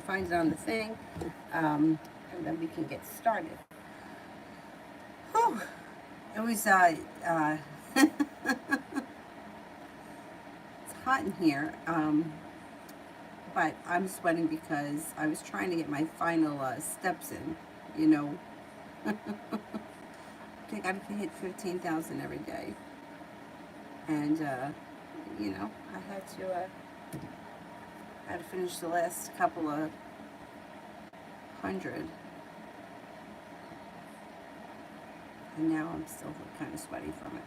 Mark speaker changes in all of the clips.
Speaker 1: find it on the thing, and then we can get started. Whew. It was, it's hot in here, but I'm sweating because I was trying to get my final steps in, you know. I got to hit 15,000 every day. And, I had to finish the last couple of hundred. And now I'm still kind of sweaty from it.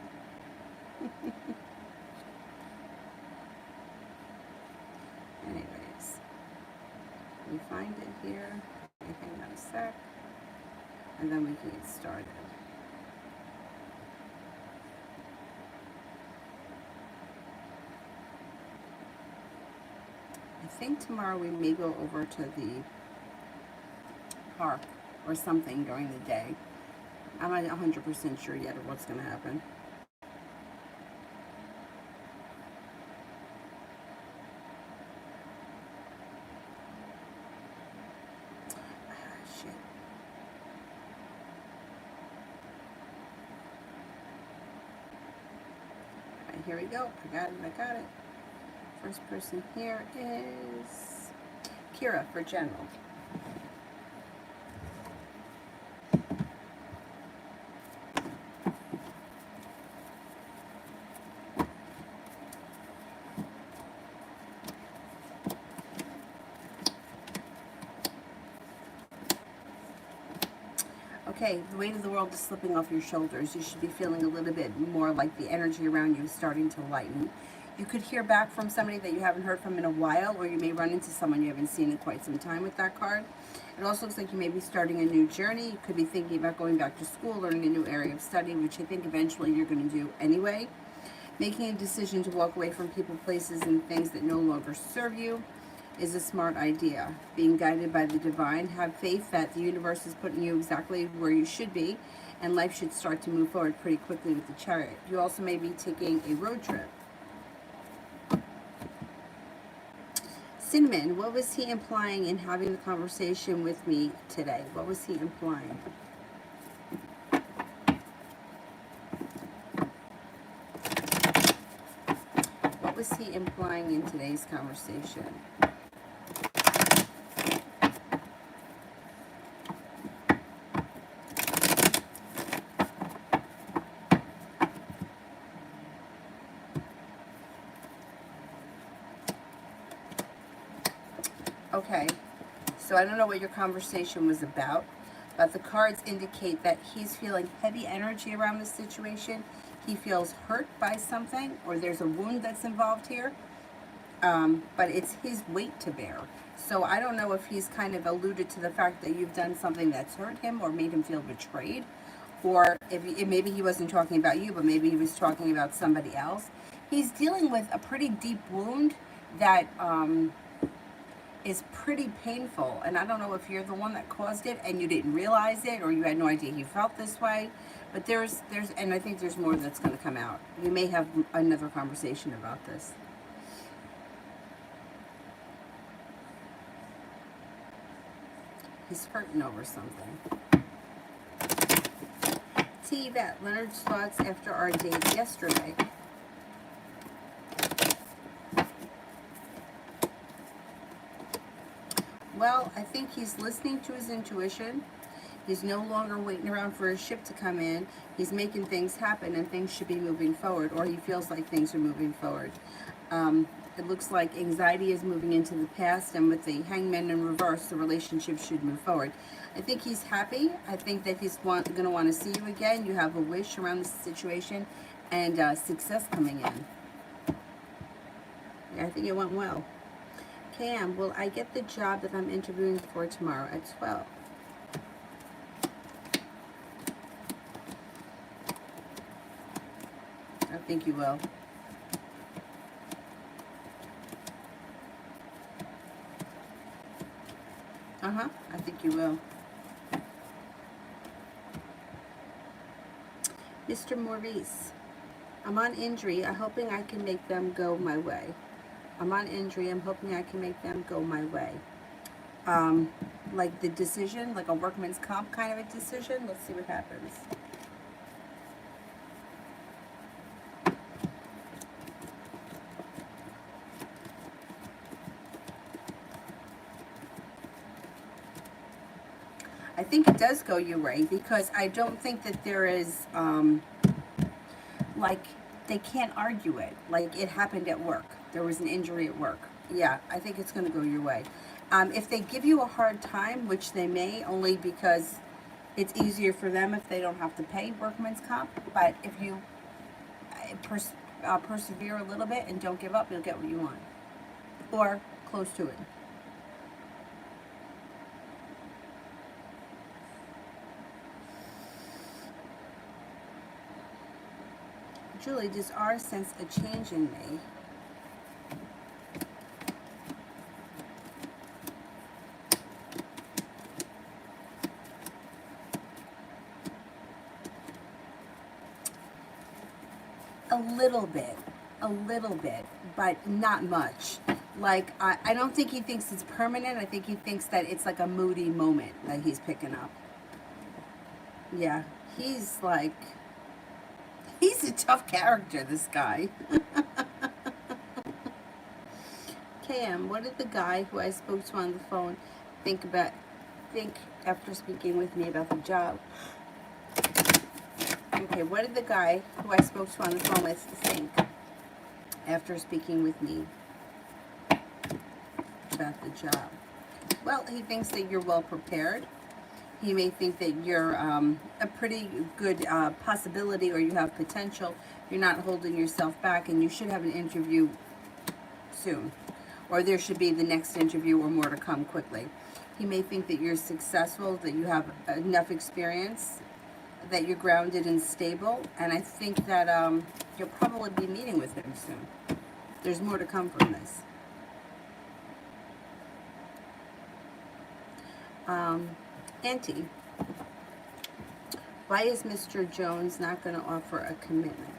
Speaker 1: Anyways, we find it here. Hang on a sec. And then we can get started. I think tomorrow we may go over to the park or something during the day. I'm not 100% sure yet of what's going to happen. Shit. All right, here we go. I got it. First person here is Kira for general. Okay, the weight of the world is slipping off your shoulders. You should be feeling a little bit more like the energy around you is starting to lighten. You could hear back from somebody that you haven't heard from in a while, or you may run into someone you haven't seen in quite some time with that card. It also looks like you may be starting a new journey. You could be thinking about going back to school, learning a new area of study, which I think eventually you're going to do anyway. Making a decision to walk away from people, places, and things that no longer serve you is a smart idea. Being guided by the divine, have faith that the universe is putting you exactly where you should be, and life should start to move forward pretty quickly with the Chariot. You also may be taking a road trip. Cinnamon, what was he implying in having the conversation with me today? What was he implying? What was he implying in today's conversation? Okay, so I don't know what your conversation was about, but the cards indicate that he's feeling heavy energy around this situation. He feels hurt by something, or there's a wound that's involved here, but it's his weight to bear. So I don't know if he's kind of alluded to the fact that you've done something that's hurt him or made him feel betrayed, or if maybe he wasn't talking about you, but maybe he was talking about somebody else. He's dealing with a pretty deep wound that is pretty painful, and I don't know if you're the one that caused it and you didn't realize it, or you had no idea you felt this way, but there's and I think there's more that's going to come out. You may have another conversation about this. He's hurting over something. T. Yvette, Leonard's thoughts after our date yesterday. Well, I think he's listening to his intuition. He's no longer waiting around for his ship to come in. He's making things happen, and things should be moving forward, or he feels like things are moving forward. It looks like anxiety is moving into the past, and with the Hangman in reverse, the relationship should move forward. I think he's happy. I think that he's going to want to see you again. You have a wish around this situation, and success coming in. Yeah, I think it went well. Cam, will I get the job that I'm interviewing for tomorrow at 12? I think you will. I think you will. Mr. Maurice, I'm on injury. I'm hoping I can make them go my way. I'm on injury. I'm hoping I can make them go my way. like the decision, like a workman's comp kind of a decision. Let's see what happens. I think it does go your way because I don't think that there is, like, they can't argue it. Like, it happened at work. There was an injury at work. Yeah, I think it's going to go your way. If they give you a hard time, which they may, only because it's easier for them if they don't have to pay workman's comp, but if you persevere a little bit and don't give up, you'll get what you want. Or close to it. Julie, does R sense a change in me? A little bit, but not much. Like, I don't think he thinks it's permanent. I think he thinks that it's like a moody moment that he's picking up. Yeah, he's like, he's a tough character, this guy. KM, what did the guy who I spoke to on the phone think after speaking with me about the job? Okay, what did the guy who I spoke to on the phone with think after speaking with me about the job? Well, he thinks that you're well prepared. He may think that you're a pretty good possibility, or you have potential. You're not holding yourself back, and you should have an interview soon. Or there should be the next interview or more to come quickly. He may think that you're successful, that you have enough experience, that you're grounded and stable, and I think that you'll probably be meeting with him soon. There's more to come from this. Auntie, why is Mr. Jones not going to offer a commitment?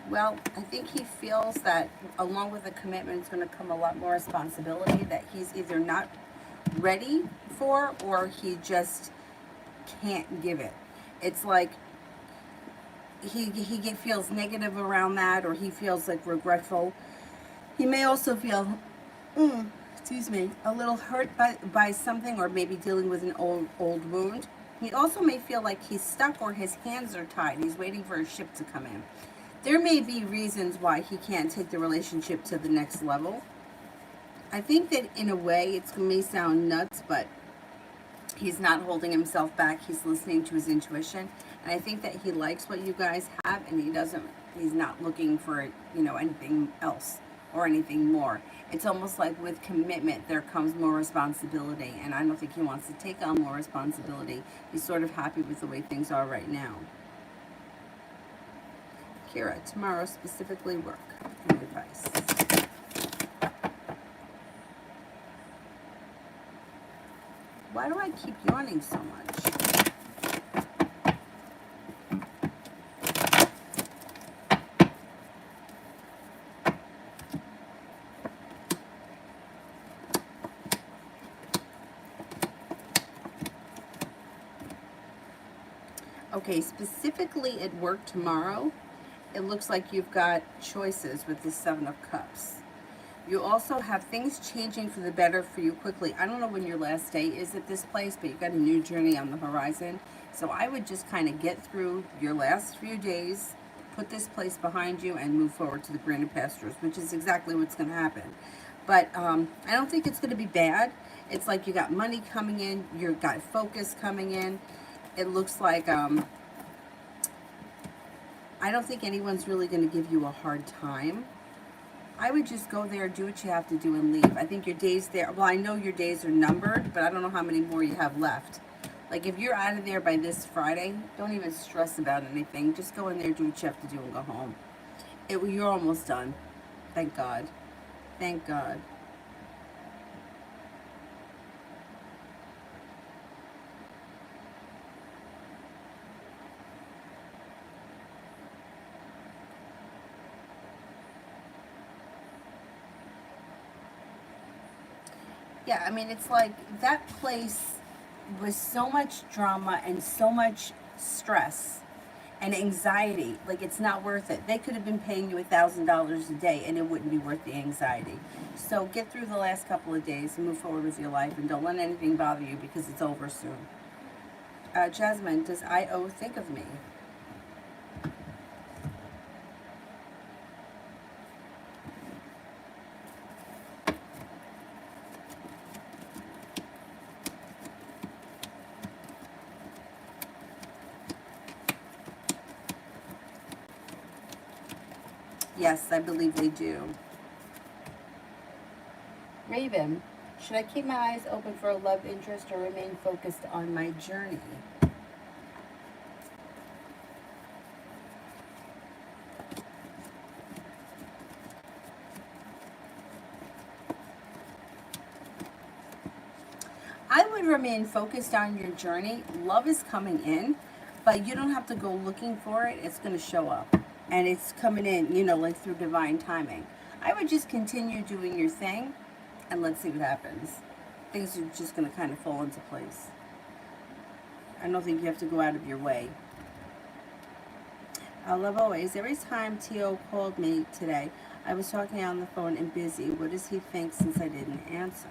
Speaker 1: Well, I think he feels that along with the commitment is going to come a lot more responsibility that he's either not ready for, or he just can't give it. It's like he feels negative around that, or he feels like regretful. He may also feel, excuse me, a little hurt by something, or maybe dealing with an old wound. He also may feel like he's stuck or his hands are tied. He's waiting for a ship to come in. There may be reasons why he can't take the relationship to the next level. I think that in a way it may sound nuts, but he's not holding himself back. He's listening to his intuition. And I think that he likes what you guys have, and he's not looking for, anything else or anything more. It's almost like with commitment, there comes more responsibility. And I don't think he wants to take on more responsibility. He's sort of happy with the way things are right now. Kira, tomorrow specifically work and advice. Why do I keep yawning so much? Okay, specifically at work tomorrow, it looks like you've got choices with the Seven of Cups. You also have things changing for the better for you quickly. I don't know when your last day is at this place, but you've got a new journey on the horizon. So I would just kind of get through your last few days, put this place behind you, and move forward to the greener pastures, which is exactly what's going to happen. But I don't think it's going to be bad. It's like you got money coming in, you've got focus coming in. It looks like I don't think anyone's really going to give you a hard time. I would just go there, do what you have to do, and leave. I think your days there, well, I know your days are numbered, but I don't know how many more you have left. Like, if you're out of there by this Friday, don't even stress about anything. Just go in there, do what you have to do, and go home. You're almost done. Thank God. Thank God. Yeah, I mean, it's like that place was so much drama and so much stress and anxiety. Like, it's not worth it. They could have been paying you $1,000 a day and it wouldn't be worth the anxiety. So get through the last couple of days and move forward with your life, and don't let anything bother you because it's over soon. Jasmine, does IO think of me? Yes, I believe they do. Raven, should I keep my eyes open for a love interest or remain focused on my journey? I would remain focused on your journey. Love is coming in, but you don't have to go looking for it. It's going to show up. And it's coming in, like through divine timing. I would just continue doing your thing and let's see what happens. Things are just going to kind of fall into place. I don't think you have to go out of your way. I love always. Every time T.O. called me today, I was talking on the phone and busy. What does he think since I didn't answer?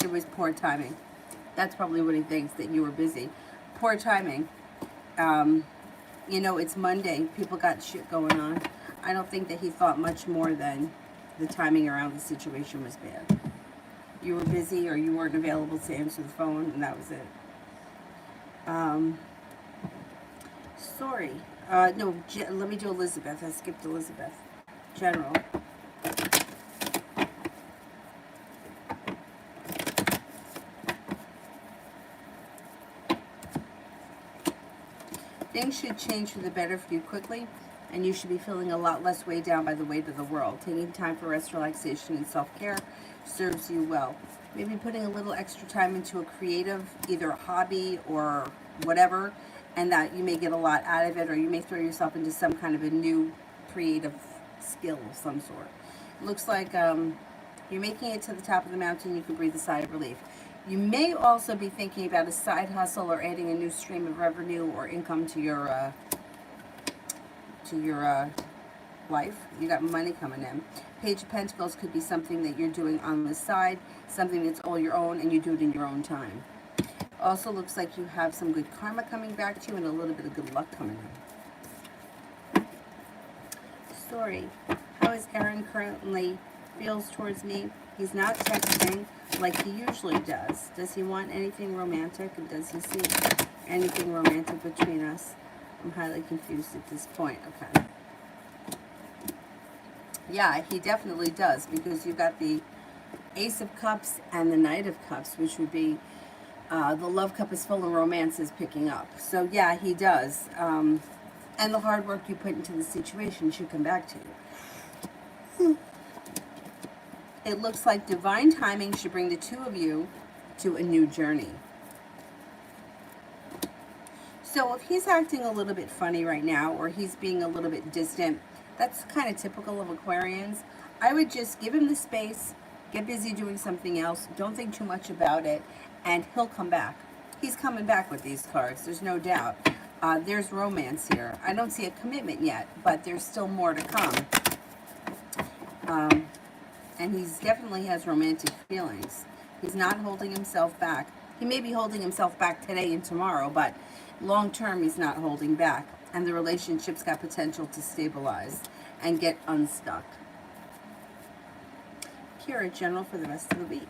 Speaker 1: It was poor timing. That's probably what he thinks, that you were busy. Poor timing. It's Monday. People got shit going on. I don't think that he thought much more than the timing around the situation was bad. You were busy or you weren't available to answer the phone, and that was it. Sorry. No, let me do Elizabeth. I skipped Elizabeth. General. Things should change for the better for you quickly, and you should be feeling a lot less weighed down by the weight of the world. Taking time for rest, relaxation, and self-care serves you well. Maybe putting a little extra time into a creative, either a hobby or whatever, and that you may get a lot out of it, or you may throw yourself into some kind of a new creative skill of some sort. It looks like you're making it to the top of the mountain. You can breathe a sigh of relief. You may also be thinking about a side hustle or adding a new stream of revenue or income to your life. You got money coming in. Page of Pentacles could be something that you're doing on the side, something that's all your own, and you do it in your own time. Also looks like you have some good karma coming back to you and a little bit of good luck coming in. Story. How is Aaron currently feels towards me? He's not texting like he usually does. Does he want anything romantic, and does he see anything romantic between us? I'm highly confused at this point. Okay. Yeah, he definitely does, because you've got the Ace of Cups and the Knight of Cups, which would be the love cup is full and romance is picking up. So yeah, he does. And the hard work you put into the situation should come back to you. It looks like divine timing should bring the two of you to a new journey. So if he's acting a little bit funny right now, or he's being a little bit distant, that's kind of typical of Aquarians. I would just give him the space, get busy doing something else, don't think too much about it, and he'll come back. He's coming back with these cards, there's no doubt. There's romance here. I don't see a commitment yet, but there's still more to come. And he definitely has romantic feelings. He's not holding himself back. He may be holding himself back today and tomorrow, but long term he's not holding back. And the relationship's got potential to stabilize and get unstuck. Kira, general for the rest of the week.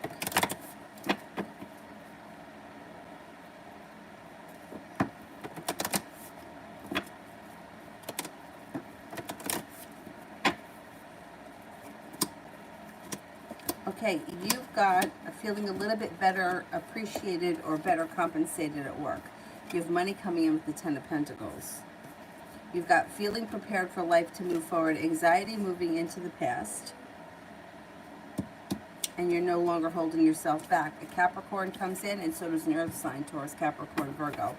Speaker 1: Okay, you've got a feeling a little bit better appreciated or better compensated at work. You have money coming in with the Ten of Pentacles. You've got feeling prepared for life to move forward, anxiety moving into the past, and you're no longer holding yourself back. A Capricorn comes in, and so does an earth sign, Taurus, Capricorn, Virgo.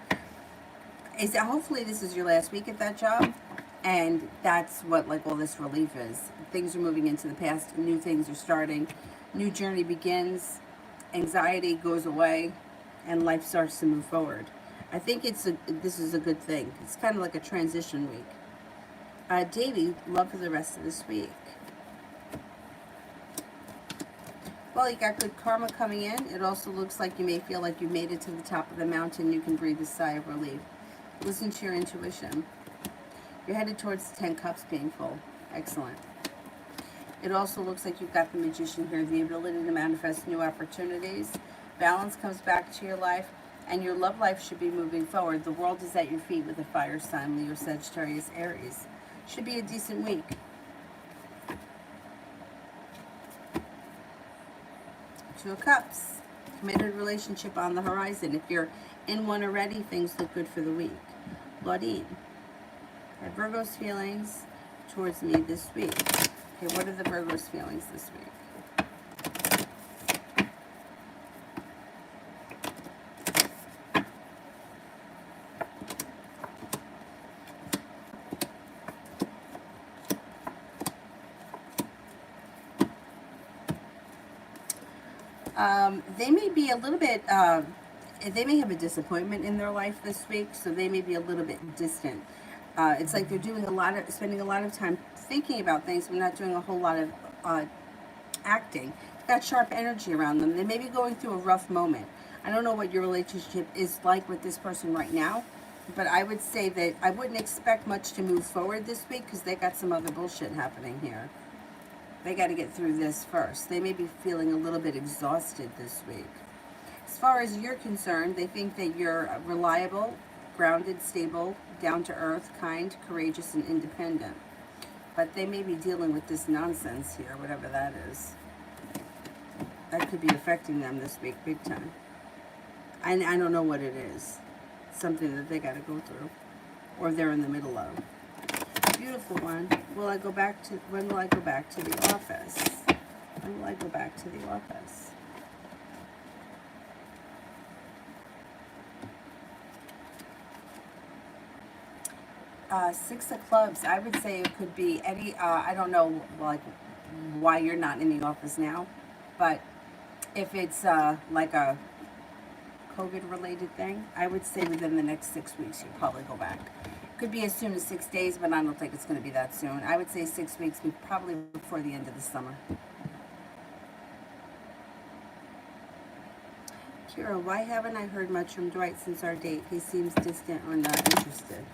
Speaker 1: Is that hopefully this is your last week at that job, and that's what like all this relief is. Things are moving into the past, new things are starting, new journey begins, anxiety goes away, and life starts to move forward. I think this is a good thing. It's kind of like a transition week. Daily, love for the rest of this week. Well, you got good karma coming in. It also looks like you may feel like you made it to the top of the mountain. You can breathe a sigh of relief. Listen to your intuition. You're headed towards the 10 cups being full. Excellent. It also looks like you've got the Magician here, the ability to manifest new opportunities. Balance comes back to your life, and your love life should be moving forward. The world is at your feet with a fire sign, Leo, Sagittarius, Aries. Should be a decent week. Two of Cups. Committed relationship on the horizon. If you're in one already, things look good for the week. Claudine. Virgo's feelings towards me this week. Okay, what are the Virgo's feelings this week? They may be a little bit, they may have a disappointment in their life this week, so they may be a little bit distant. It's like they're doing spending a lot of time thinking about things, but not doing a whole lot of acting. They've got sharp energy around them. They may be going through a rough moment. I don't know what your relationship is like with this person right now, but I would say that I wouldn't expect much to move forward this week because they got some other bullshit happening here. They got to get through this first. They may be feeling a little bit exhausted this week. As far as you're concerned, they think that you're reliable, grounded, stable, down to earth, kind, courageous, and independent. But they may be dealing with this nonsense here, whatever that is. That could be affecting them this week big time. I don't know what it is. Something that they got to go through, or they're in the middle of. Beautiful one. When will I go back to the office? When will I go back to the office? Six of Clubs. I would say it could be any. I don't know, like, why you're not in the office now, but if it's like a COVID-related thing, I would say within the next 6 weeks you'll probably go back. Could be as soon as 6 days, but I don't think it's going to be that soon. I would say 6 weeks, probably before the end of the summer. Kira, why haven't I heard much from Dwight since our date? He seems distant or not interested.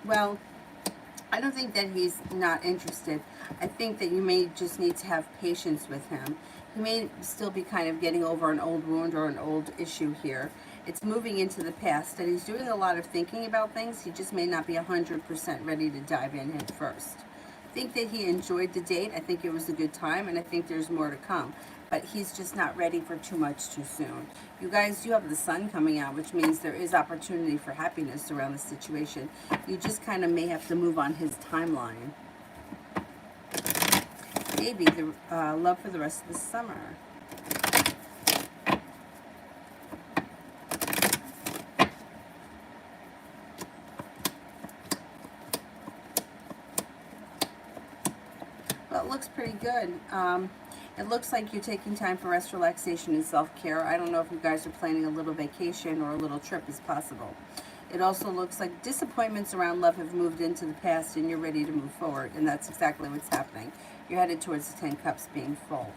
Speaker 1: Well, I don't think that he's not interested. I think that you may just need to have patience with him. He may still be kind of getting over an old wound or an old issue here. It's moving into the past, and he's doing a lot of thinking about things. He just may not be 100% ready to dive in head first. I think that he enjoyed the date. I think it was a good time, and I think there's more to come. But he's just not ready for too much too soon. You guys do have the sun coming out, which means there is opportunity for happiness around the situation. You just kind of may have to move on his timeline. Maybe the love for the rest of the summer. Well, it looks pretty good. It looks like you're taking time for rest, relaxation, and self-care. I don't know if you guys are planning a little vacation or a little trip is possible. It also looks like disappointments around love have moved into the past and you're ready to move forward, and that's exactly what's happening. You're headed towards the 10 cups being full.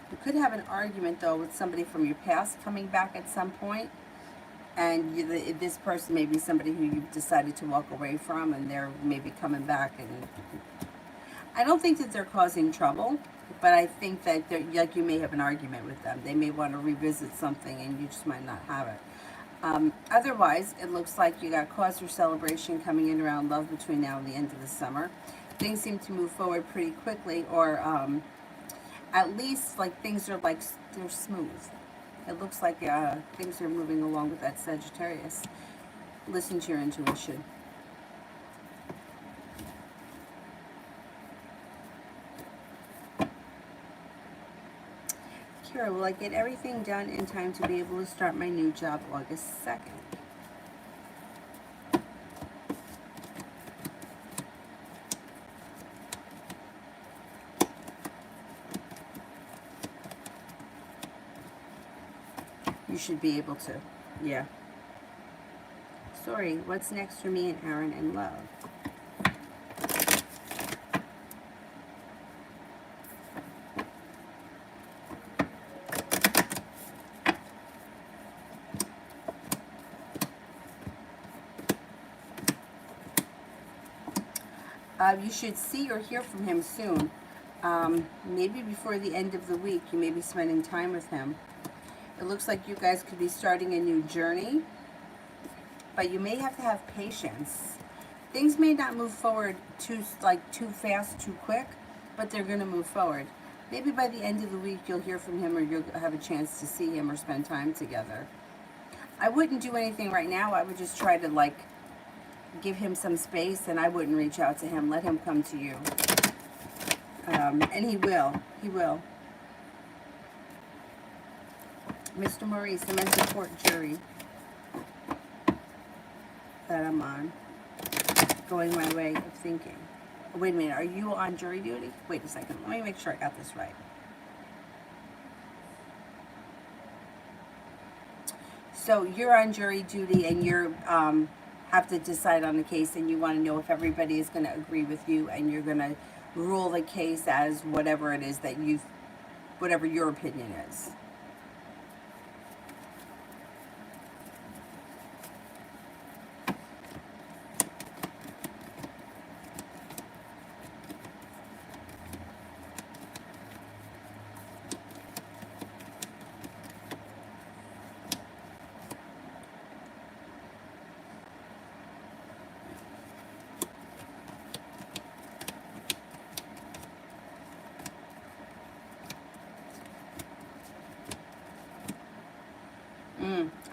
Speaker 1: You could have an argument, though, with somebody from your past coming back at some point, and this person may be somebody who you've decided to walk away from, and they're maybe coming back. And I don't think that they're causing trouble, but I think that like you may have an argument with them. They may want to revisit something, and you just might not have it. Otherwise, it looks like you got cause for celebration coming in around love between now and the end of the summer. Things seem to move forward pretty quickly, or at least like things are like they're smooth. It looks like things are moving along with that Sagittarius. Listen to your intuition. Kira, will I get everything done in time to be able to start my new job August 2nd? You should be able to. Yeah. Sorry, what's next for me and Aaron in love? You should see or hear from him soon. Maybe before the end of the week, you may be spending time with him. It looks like you guys could be starting a new journey, but you may have to have patience. Things may not move forward too fast, too quick, but they're going to move forward. Maybe by the end of the week, you'll hear from him, or you'll have a chance to see him or spend time together. I wouldn't do anything right now. I would just try to give him some space, and I wouldn't reach out to him. Let him come to you. And he will. He will. Mr. Maurice, I'm in the court jury that I'm on. Going my way of thinking. Wait a minute, are you on jury duty? Wait a second, let me make sure I got this right. So you're on jury duty, and you're have to decide on the case, and you want to know if everybody is going to agree with you, and you're going to rule the case as whatever it is that whatever your opinion is.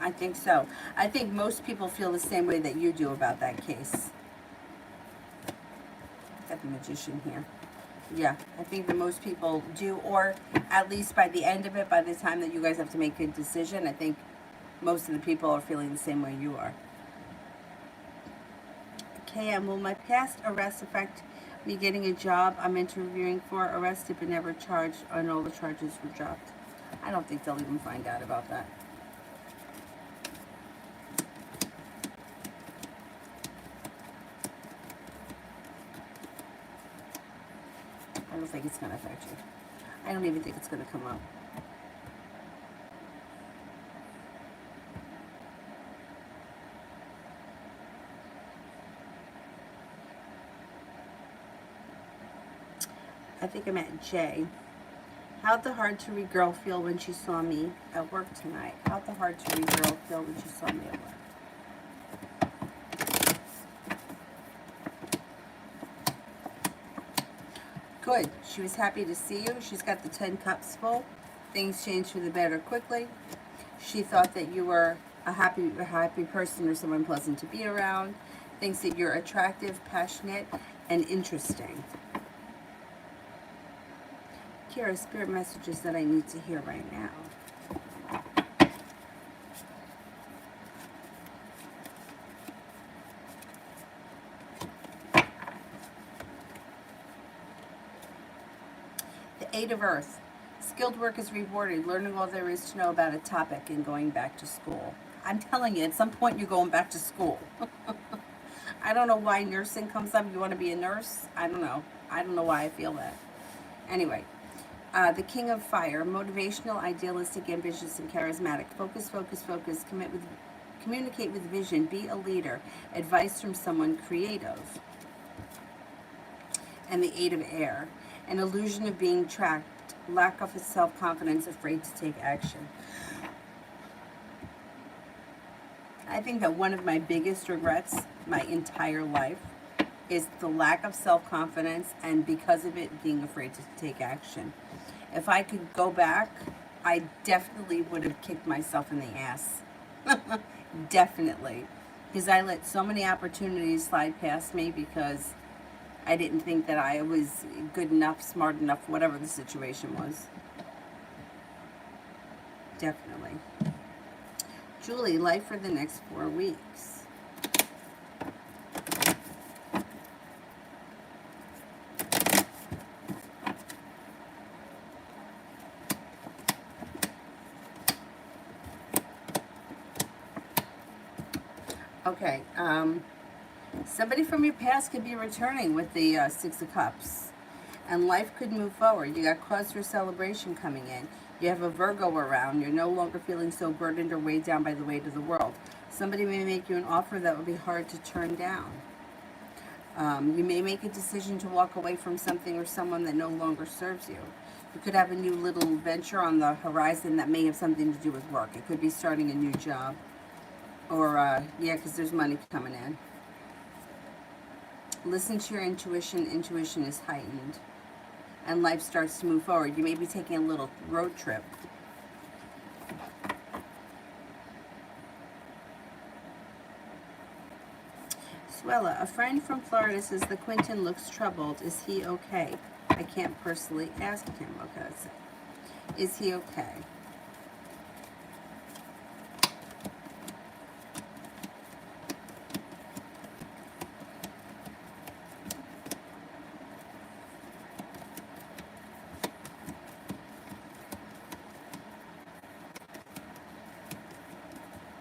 Speaker 1: I think so. I think most people feel the same way that you do about that case. Got the Magician here. Yeah, I think that most people do, or at least by the end of it, by the time that you guys have to make a decision, I think most of the people are feeling the same way you are. KM, will my past arrest affect me getting a job I'm interviewing for? Arrested but never charged, and all the charges were dropped. I don't think they'll even find out about that. I don't think it's going to affect you. I don't even think it's going to come up. I think I'm at J. How'd the hard-to-read girl feel when she saw me at work tonight? How'd the hard-to-read girl feel when she saw me at work? Good. She was happy to see you. She's got the 10 cups full. Things changed for the better quickly. She thought that you were a happy person, or someone pleasant to be around. Thinks that you're attractive, passionate, and interesting. Kira, spirit messages that I need to hear right now. The Eight of Earth. Skilled work is rewarded. Learning all there is to know about a topic and going back to school. I'm telling you, at some point you're going back to school. I don't know why nursing comes up. You want to be a nurse? I don't know. I don't know why I feel that. Anyway. The King of Fire, motivational, idealistic, ambitious, and charismatic. Focus, focus, focus. Communicate with vision. Be a leader. Advice from someone creative. And the Eight of Air, an illusion of being tracked. Lack of self-confidence, afraid to take action. I think that one of my biggest regrets my entire life is the lack of self-confidence, and because of it, being afraid to take action. If I could go back I definitely would have kicked myself in the ass. Definitely. Because I let so many opportunities slide past me because I didn't think that I was good enough, smart enough, whatever the situation was. Definitely. Julie, life for the next 4 weeks. Okay, somebody from your past could be returning with the Six of Cups. And life could move forward. You got cause for celebration coming in. You have a Virgo around. You're no longer feeling so burdened or weighed down by the weight of the world. Somebody may make you an offer that would be hard to turn down. You may make a decision to walk away from something or someone that no longer serves you. You could have a new little venture on the horizon that may have something to do with work. It could be starting a new job. Or, yeah, because there's money coming in. Listen to your intuition. Intuition is heightened. And life starts to move forward. You may be taking a little road trip. Suella, a friend from Florida says the Quentin looks troubled. Is he okay? I can't personally ask him. Okay, let's see. Is he okay?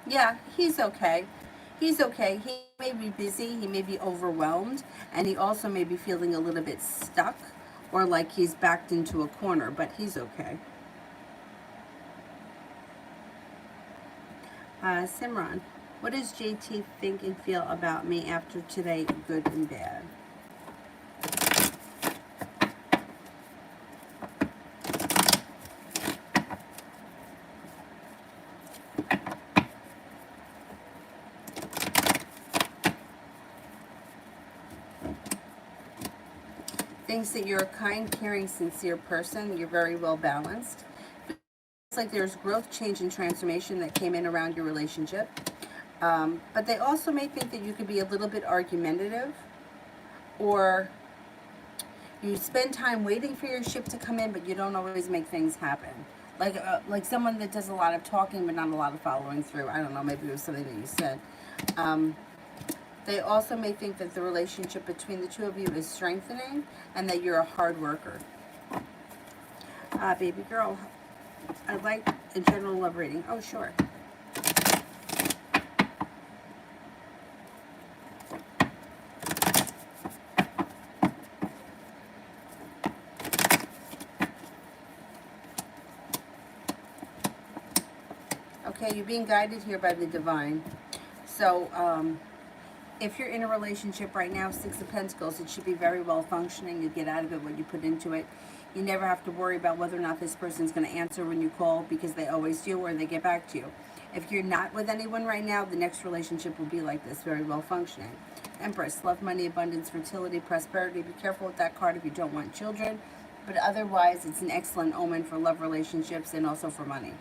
Speaker 1: Yeah, he's okay. He's okay. He may be busy, he may be overwhelmed, and he also may be feeling a little bit stuck or like he's backed into a corner, but he's okay. Simran, what does JT think and feel about me after today, good and bad? Thinks that you're a kind, caring, sincere person. You're very well balanced. It's like there's growth, change, and transformation that came in around your relationship. But they also may think that you could be a little bit argumentative, or you spend time waiting for your ship to come in, but you don't always make things happen. Like someone that does a lot of talking but not a lot of following through. I don't know, maybe it was something that you said. They also may think that the relationship between the two of you is strengthening and that you're a hard worker. Baby girl, I'd like a general love reading. Oh, sure. Okay, you're being guided here by the divine. So, if you're in a relationship right now, Six of Pentacles, it should be very well functioning. You get out of it what you put into it. You never have to worry about whether or not this person's going to answer when you call, because they always do, or they get back to you. If you're not with anyone right now, the next relationship will be like this, very well functioning. Empress, love, money, abundance, fertility, prosperity. Be careful with that card if you don't want children. But otherwise, it's an excellent omen for love relationships and also for money.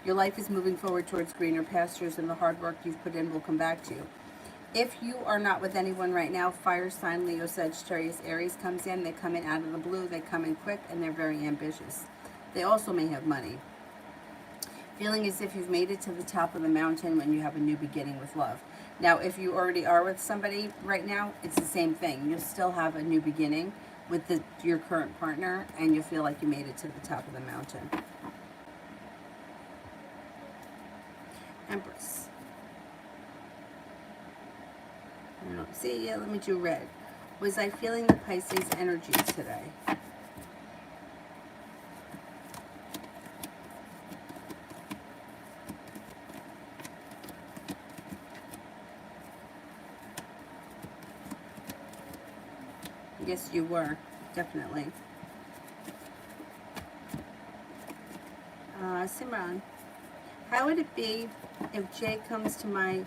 Speaker 1: Your life is moving forward towards greener pastures, and the hard work you've put in will come back to you. If you are not with anyone right now, fire sign, Leo, Sagittarius, Aries comes in. They come in out of the blue. They come in quick, and they're very ambitious. They also may have money. Feeling as if you've made it to the top of the mountain when you have a new beginning with love. Now, if you already are with somebody right now, it's the same thing. You'll still have a new beginning with your current partner, and you'll feel like you made it to the top of the mountain. Empress. See, yeah, let me do red. Was I feeling the Pisces energy today? Yes, you were. Definitely. Simran, how would it be if Jay comes to my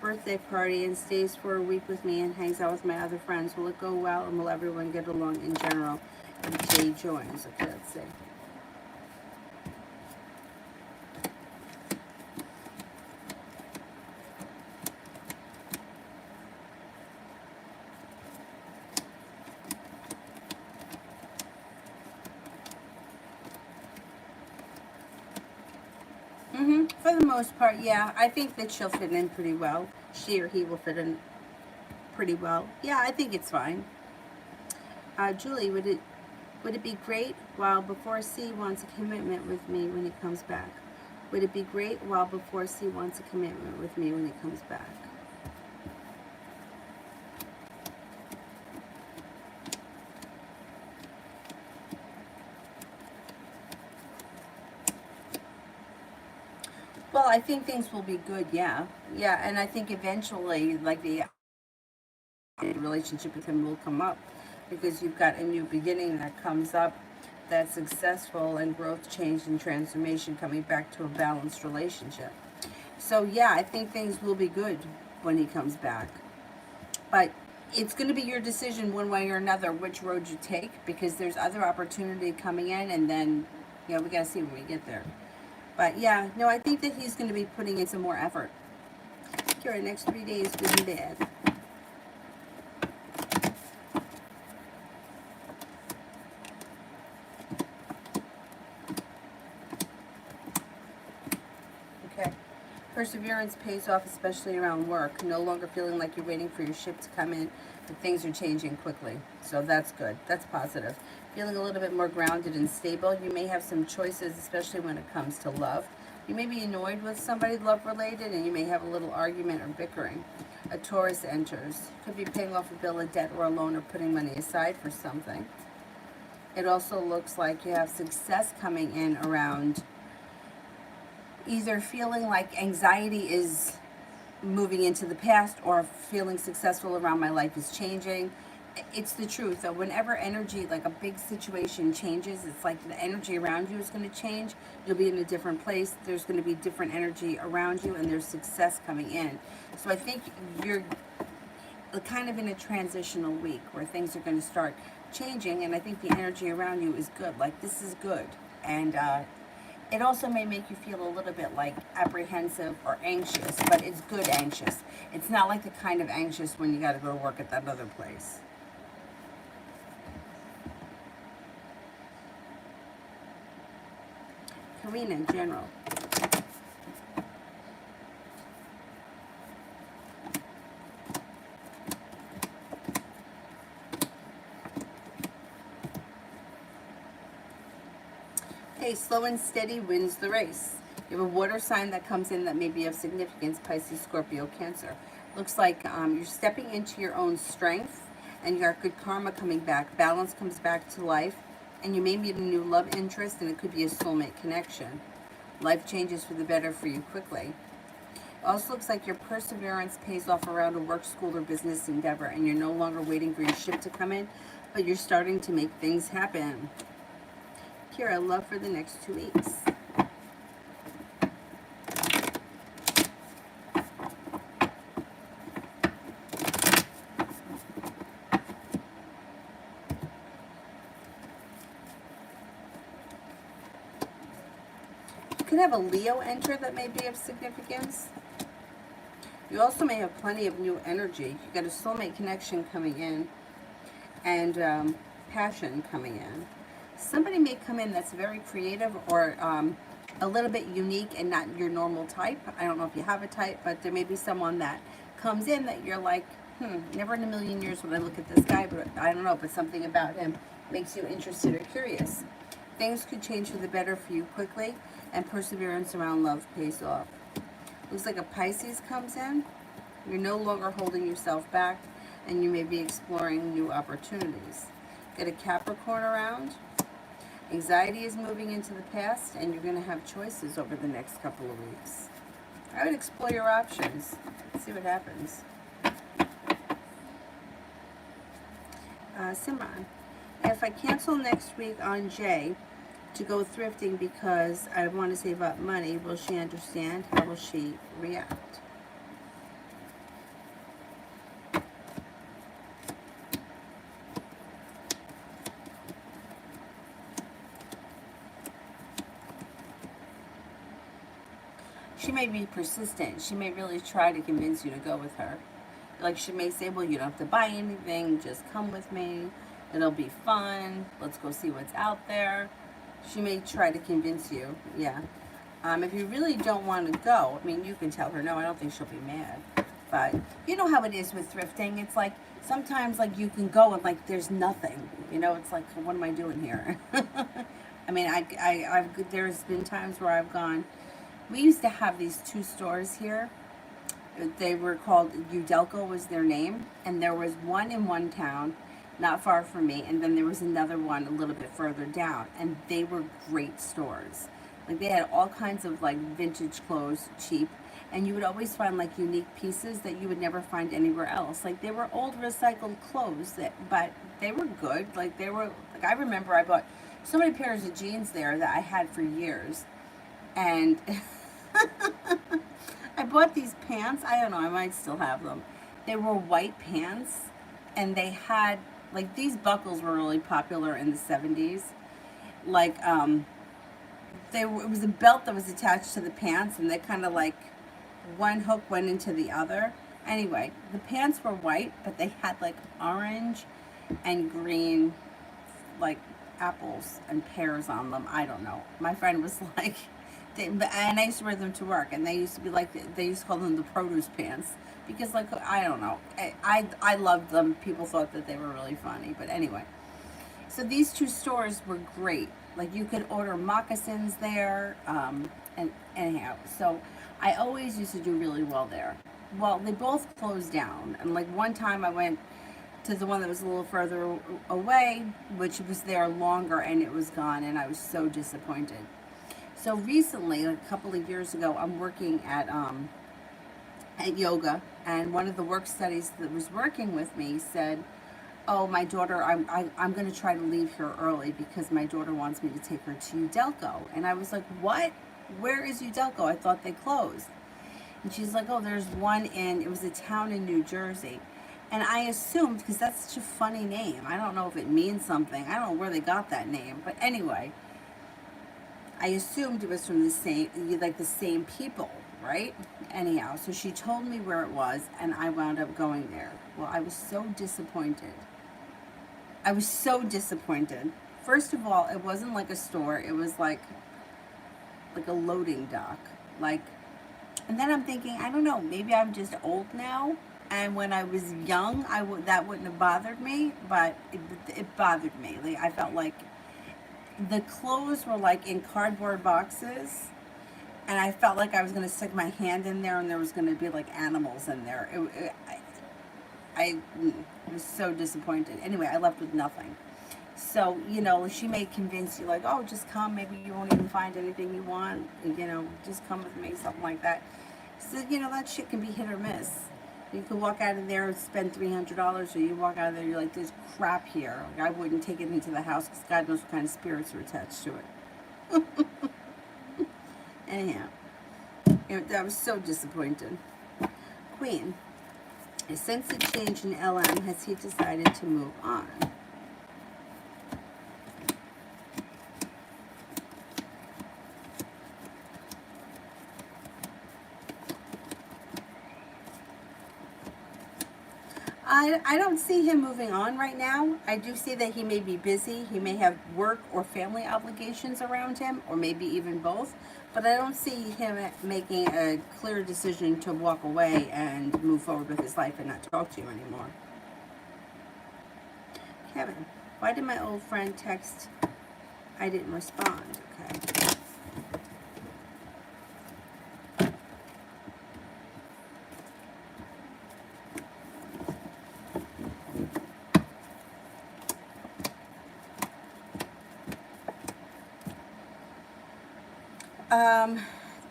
Speaker 1: birthday party and stays for a week with me and hangs out with my other friends? Will it go well, and will everyone get along in general if Jay joins? Okay, let's see. For the most part, yeah. I think that she'll fit in pretty well. She or he will fit in pretty well. Yeah, I think it's fine. Julie, would it be great while before C wants a commitment with me when he comes back? Would it be great while before C wants a commitment with me when he comes back? Well, I think things will be good, yeah. Yeah, and I think eventually, like the relationship with him will come up because you've got a new beginning that comes up that's successful and growth, change, and transformation coming back to a balanced relationship. So, yeah, I think things will be good when he comes back. But it's going to be your decision one way or another which road you take because there's other opportunity coming in and then, we got to see when we get there. But yeah, no, I think that he's going to be putting in some more effort. Kira, next 3 days, good and bad. Okay. Perseverance pays off, especially around work. No longer feeling like you're waiting for your ship to come in, but things are changing quickly. So that's good. That's positive. Feeling a little bit more grounded and stable. You may have some choices, especially when it comes to love. You may be annoyed with somebody love-related, and you may have a little argument or bickering. A Taurus enters. Could be paying off a bill of debt or a loan or putting money aside for something. It also looks like you have success coming in around either feeling like anxiety is moving into the past or feeling successful around my life is changing. It's the truth. Though whenever energy, like a big situation changes, it's like the energy around you is going to change. You'll be in a different place. There's going to be different energy around you and there's success coming in. So I think you're kind of in a transitional week where things are going to start changing, and I think the energy around you is good. Like, this is good. And it also may make you feel a little bit like apprehensive or anxious, but it's good anxious. It's not like the kind of anxious when you got to go to work at that other place. Karina, in general. Okay, slow and steady wins the race. You have a water sign that comes in that may be of significance, Pisces, Scorpio, Cancer. Looks like you're stepping into your own strength and you got good karma coming back. Balance comes back to life and you may meet a new love interest and it could be a soulmate connection. Life changes for the better for you quickly. It also looks like your perseverance pays off around a work, school, or business endeavor and you're no longer waiting for your ship to come in, but you're starting to make things happen. Kira, love for the next 2 weeks. You could have a Leo enter that may be of significance. You also may have plenty of new energy. You got a soulmate connection coming in and passion coming in. Somebody may come in that's very creative or a little bit unique and not your normal type. I don't know if you have a type, but there may be someone that comes in that you're like, never in a million years would I look at this guy, but I don't know, but something about him makes you interested or curious. Things could change for the better for you quickly, and perseverance around love pays off. Looks like a Pisces comes in. You're no longer holding yourself back, and you may be exploring new opportunities. Get a Capricorn around. Anxiety is moving into the past, and you're going to have choices over the next couple of weeks. I would explore your options. See what happens. Simran, if I cancel next week on Jay to go thrifting because I want to save up money, will she understand? How will she react? She may be persistent. She may really try to convince you to go with her. Like, she may say, well, you don't have to buy anything. Just come with me. It'll be fun. Let's go see what's out there. She may try to convince you. Yeah. If you really don't want to go, I mean, you can tell her no. I don't think she'll be mad. But you know how it is with thrifting. It's like sometimes like you can go and like there's nothing. You know, it's like what am I doing here? I mean, I've there's been times where I've gone. We used to have these two stores here. They were called Udelco was their name, and there was one in one town, not far from me, and then there was another one a little bit further down, and they were great stores. Like they had all kinds of like vintage clothes, cheap, and you would always find like unique pieces that you would never find anywhere else. Like they were old recycled clothes that, but they were good. Like they were like I remember I bought so many pairs of jeans there that I had for years, and I bought these pants. I don't know. I might still have them. They were white pants, and they had like these buckles were really popular in the 70s. Like it was a belt that was attached to the pants, and they kind of like one hook went into the other. Anyway, the pants were white, but they had like orange and green, like apples and pears on them. I don't know. My friend was like, and I used to wear them to work, and they used to be like, they used to call them the produce pants because, like, I don't know. I loved them. People thought that they were really funny, but anyway. So these two stores were great. Like you could order moccasins there, and anyhow. So I always used to do really well there. Well, they both closed down, and like one time I went to the one that was a little further away, which was there longer, and it was gone, and I was so disappointed. So recently, like a couple of years ago, I'm working at yoga, and one of the work studies that was working with me said, "Oh, my daughter, I'm going to try to leave here early because my daughter wants me to take her to Udelco." And I was like, "What? Where is Udelco? I thought they closed." And she's like, "Oh, there's one it was a town in New Jersey." And I assumed, because that's such a funny name, I don't know if it means something. I don't know where they got that name. But anyway, I assumed it was from the same people, right? Anyhow, so she told me where it was, and I wound up going there. Well, I was so disappointed. I was so disappointed. First of all, it wasn't like a store. It was like a loading dock. Like, and then I'm thinking, I don't know, maybe I'm just old now. And when I was young, that wouldn't have bothered me, but it bothered me. Like I felt like the clothes were like in cardboard boxes, and I felt like I was going to stick my hand in there, and there was going to be like animals in there. I was so disappointed. Anyway, I left with nothing. So, she may convince you, like, oh, just come. Maybe you won't even find anything you want. Just come with me, something like that. So, that shit can be hit or miss. You could walk out of there and spend $300, or you walk out of there, you're like, there's crap here. Like, I wouldn't take it into the house because God knows what kind of spirits are attached to it. Anyhow, I was so disappointed. Queen, since the change in LM, has he decided to move on? I don't see him moving on right now. I do see that he may be busy. He may have work or family obligations around him, or maybe even both. But I don't see him making a clear decision to walk away and move forward with his life and not talk to you anymore. Kevin, why did my old friend text? I didn't respond. Okay.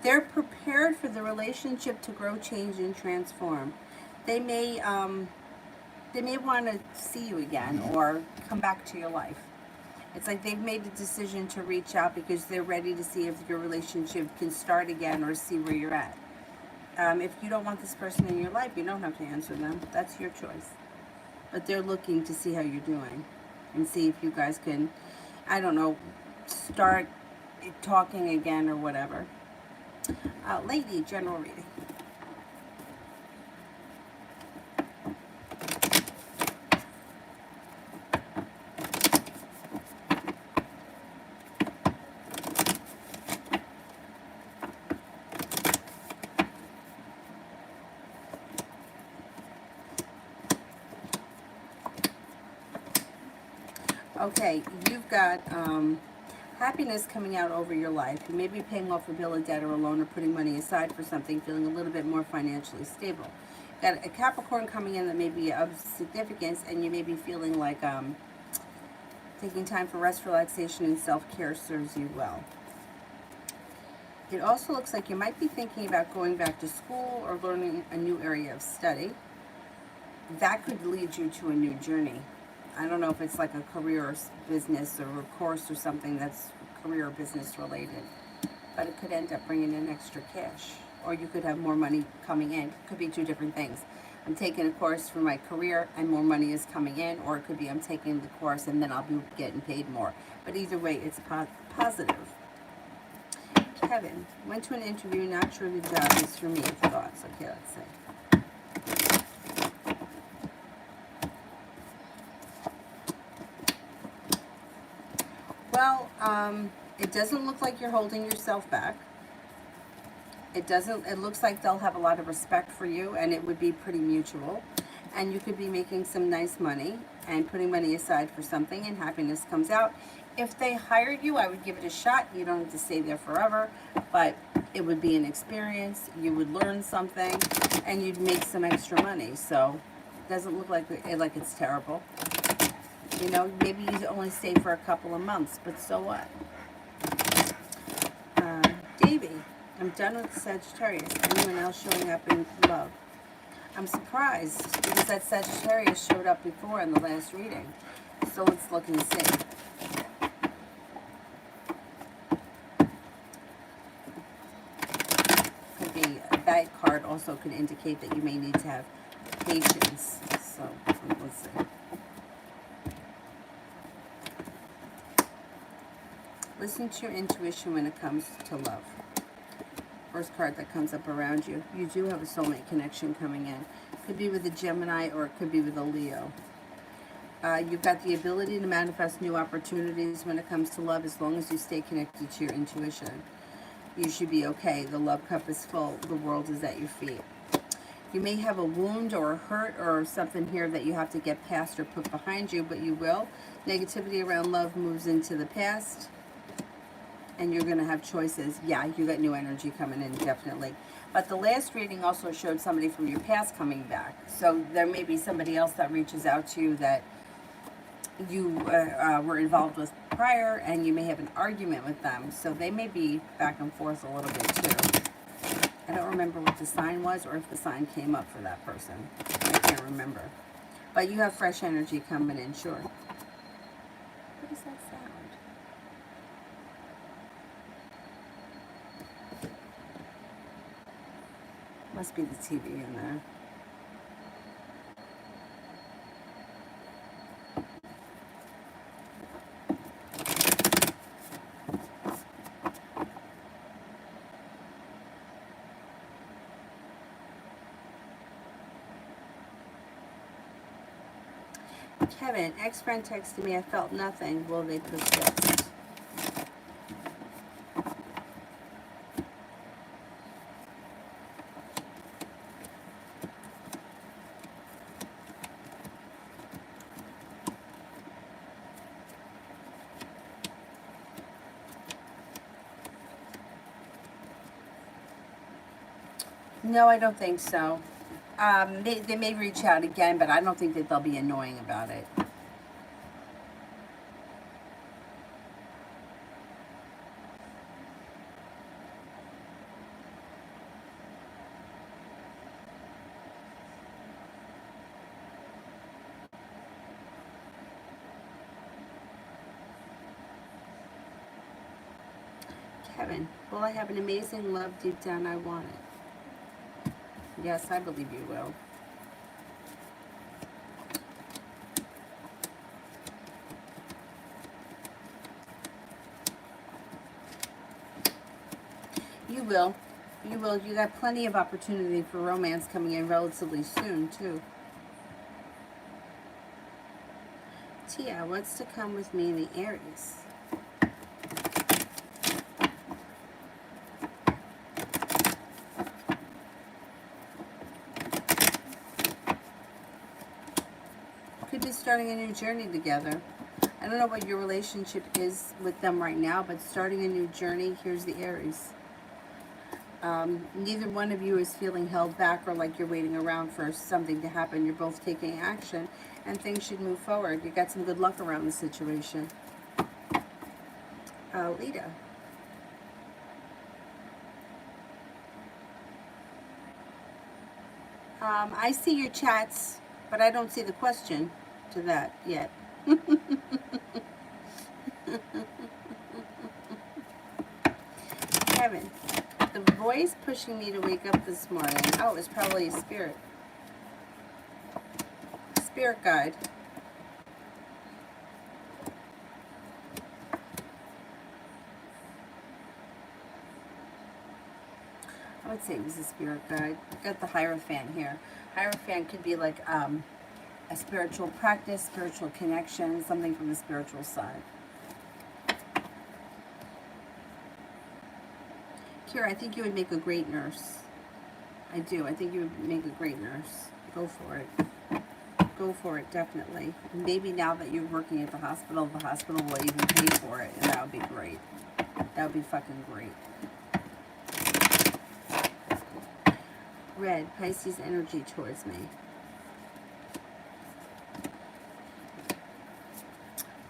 Speaker 1: They're prepared for the relationship to grow, change, and transform. They may want to see you again or come back to your life. It's like they've made a decision to reach out because they're ready to see if your relationship can start again or see where you're at. If you don't want this person in your life, you don't have to answer them. That's your choice. But they're looking to see how you're doing and see if you guys can, I don't know, start talking again or whatever. Lady, general reading. Okay, you've got happiness coming out over your life. You may be paying off a bill, a debt, or a loan, or putting money aside for something, feeling a little bit more financially stable. Got a Capricorn coming in that may be of significance, and you may be feeling like taking time for rest, relaxation, and self-care serves you well. It also looks like you might be thinking about going back to school or learning a new area of study. That could lead you to a new journey. I don't know if it's like a career or business or a course or something that's career or business related, but it could end up bringing in extra cash, or you could have more money coming in. It could be two different things. I'm taking a course for my career and more money is coming in, or it could be I'm taking the course and then I'll be getting paid more. But either way, it's positive. Kevin, went to an interview, not sure the job is for me. Thoughts. Okay, let's see. Well, it doesn't look like you're holding yourself back. It looks like they'll have a lot of respect for you, and it would be pretty mutual. And you could be making some nice money and putting money aside for something, and happiness comes out. If they hired you, I would give it a shot. You don't have to stay there forever, but it would be an experience. You would learn something, and you'd make some extra money. So it doesn't look like it's terrible. You know, maybe you only stay for a couple of months, but so what? Davey, I'm done with Sagittarius. Anyone else showing up in love? I'm surprised because that Sagittarius showed up before in the last reading. So let's look and see. Could be that card also could indicate that you may need to have patience. So let's see. Listen to your intuition when it comes to love. First card that comes up around you. You do have a soulmate connection coming in. Could be with a Gemini or it could be with a Leo. You've got the ability to manifest new opportunities when it comes to love as long as you stay connected to your intuition. You should be okay. The love cup is full. The world is at your feet. You may have a wound or a hurt or something here that you have to get past or put behind you, but you will. Negativity around love moves into the past. And you're going to have choices. Yeah, you got new energy coming in, definitely. But the last reading also showed somebody from your past coming back. So there may be somebody else that reaches out to you that you were involved with prior, and you may have an argument with them. So they may be back and forth a little bit too. I don't remember what the sign was or if the sign came up for that person. I can't remember. But you have fresh energy coming in, sure. What is that sound? Must be the TV in there. Kevin, ex-friend texted me, I felt nothing. Will they persist? No, I don't think so. They may reach out again, but I don't think that they'll be annoying about it. Kevin, will I have an amazing love deep down? I want it. Yes, I believe you will. You will. You will. You got plenty of opportunity for romance coming in relatively soon, too. Tia, what's to come with me in the Aries? Could be starting a new journey together. I don't know what your relationship is with them right now, but starting a new journey, here's the Aries. Neither one of you is feeling held back or like you're waiting around for something to happen. You're both taking action, and things should move forward. You got some good luck around the situation. Lita. I see your chats, but I don't see the question to that yet. Kevin, the voice pushing me to wake up this morning. Oh, it's probably a spirit. Spirit guide. I would say it was a spirit guide. Got the Hierophant here. Hierophant could be like a spiritual practice, spiritual connection, something from the spiritual side. Kira, I think you would make a great nurse. I do. I think you would make a great nurse. Go for it. Go for it, definitely. Maybe now that you're working at the hospital will even pay for it, and that would be great. That would be fucking great. Red, Pisces energy towards me.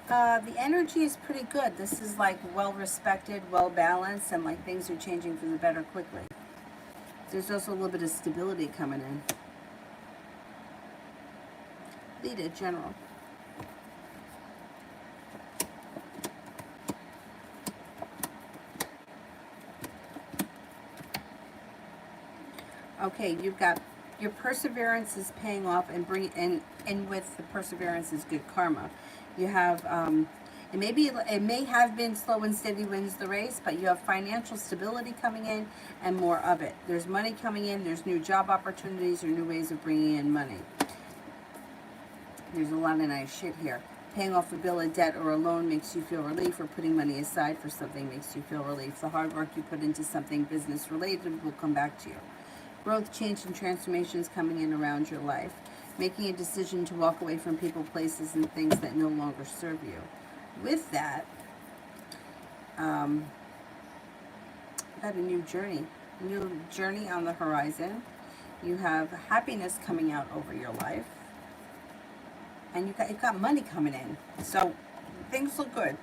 Speaker 1: The energy is pretty good. This is like well respected, well balanced, and like things are changing for the better quickly. There's also a little bit of stability coming in. Lita, general. Okay, you've got your perseverance is paying off and and with the perseverance is good karma. You have it may have been slow and steady wins the race, but you have financial stability coming in and more of it. There's money coming in, there's new job opportunities or new ways of bringing in money. There's a lot of nice shit here. Paying off a bill of debt or a loan makes you feel relief, or putting money aside for something makes you feel relief. The hard work you put into something business related will come back to you. Growth, change, and transformations coming in around your life. Making a decision to walk away from people, places, and things that no longer serve you. With that, got a new journey on the horizon. You have happiness coming out over your life, and you've got money coming in. So things look good.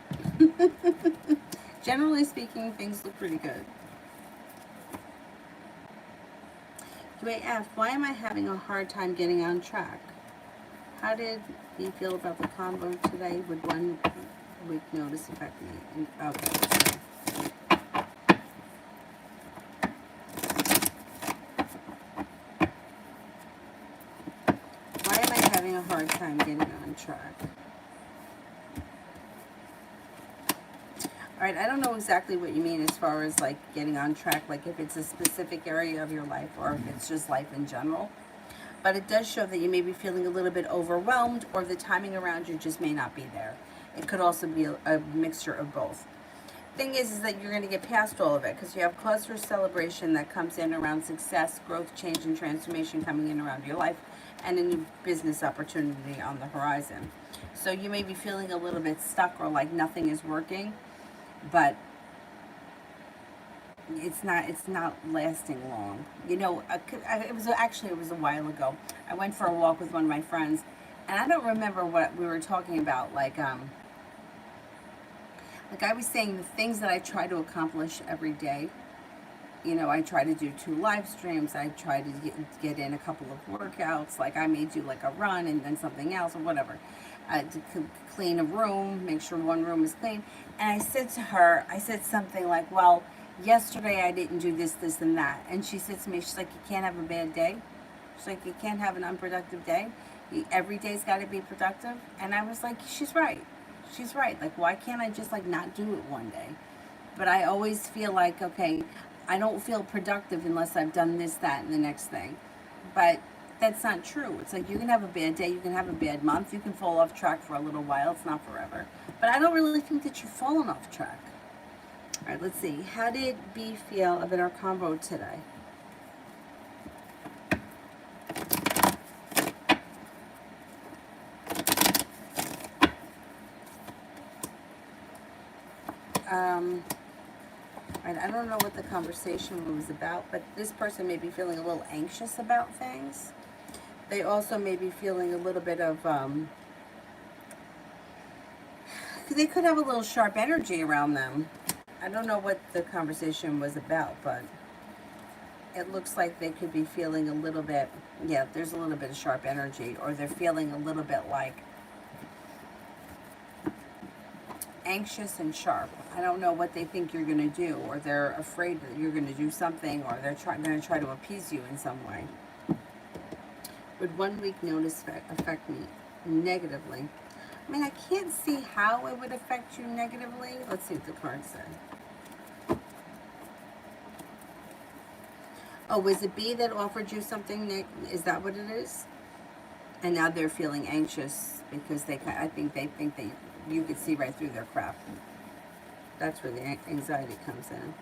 Speaker 1: Generally speaking, things look pretty good. QAF, why am I having a hard time getting on track? How did you feel about the combo today? Would 1 week notice affect me? Okay. Why am I having a hard time getting on track? All right, I don't know exactly what you mean as far as like getting on track, like if it's a specific area of your life or if it's just life in general. But it does show that you may be feeling a little bit overwhelmed, or the timing around you just may not be there. It could also be a mixture of both. Thing is that you're going to get past all of it because you have cause for celebration that comes in around success, growth, change, and transformation coming in around your life, and a new business opportunity on the horizon. So you may be feeling a little bit stuck or like nothing is working, but it's not lasting long. You know, it was a while ago. I went for a walk with one of my friends, and I don't remember what we were talking about. Like I was saying, the things that I try to accomplish every day. You know, I try to do 2 live streams. I try to get in a couple of workouts. Like I may do like a run and then something else or whatever. To clean a room, make sure one room is clean. And I said to her, I said something like, well, yesterday I didn't do this, this, and that. And she said to me, she's like, you can't have a bad day. She's like, you can't have an unproductive day. Every day's got to be productive. And I was like, she's right. She's right. Like, why can't I just like not do it one day? But I always feel like, okay, I don't feel productive unless I've done this, that, and the next thing. But that's not true. It's like you can have a bad day, you can have a bad month, you can fall off track for a little while. It's not forever. But I don't really think that you've fallen off track. All right, let's see. How did B feel about our combo today? And I don't know what the conversation was about, but this person may be feeling a little anxious about things. They also may be feeling a little bit of, they could have a little sharp energy around them. I don't know what the conversation was about, but it looks like they could be feeling a little bit, yeah, there's a little bit of sharp energy, or they're feeling a little bit like anxious and sharp. I don't know what they think you're going to do, or they're afraid that you're going to do something, or they're going to try to appease you in some way. Would 1 week notice affect me negatively? I mean, I can't see how it would affect you negatively. Let's see what the cards say. Oh, was it B that offered you something? Is that what it is? And now they're feeling anxious because I think they you could see right through their crap. That's where the anxiety comes in.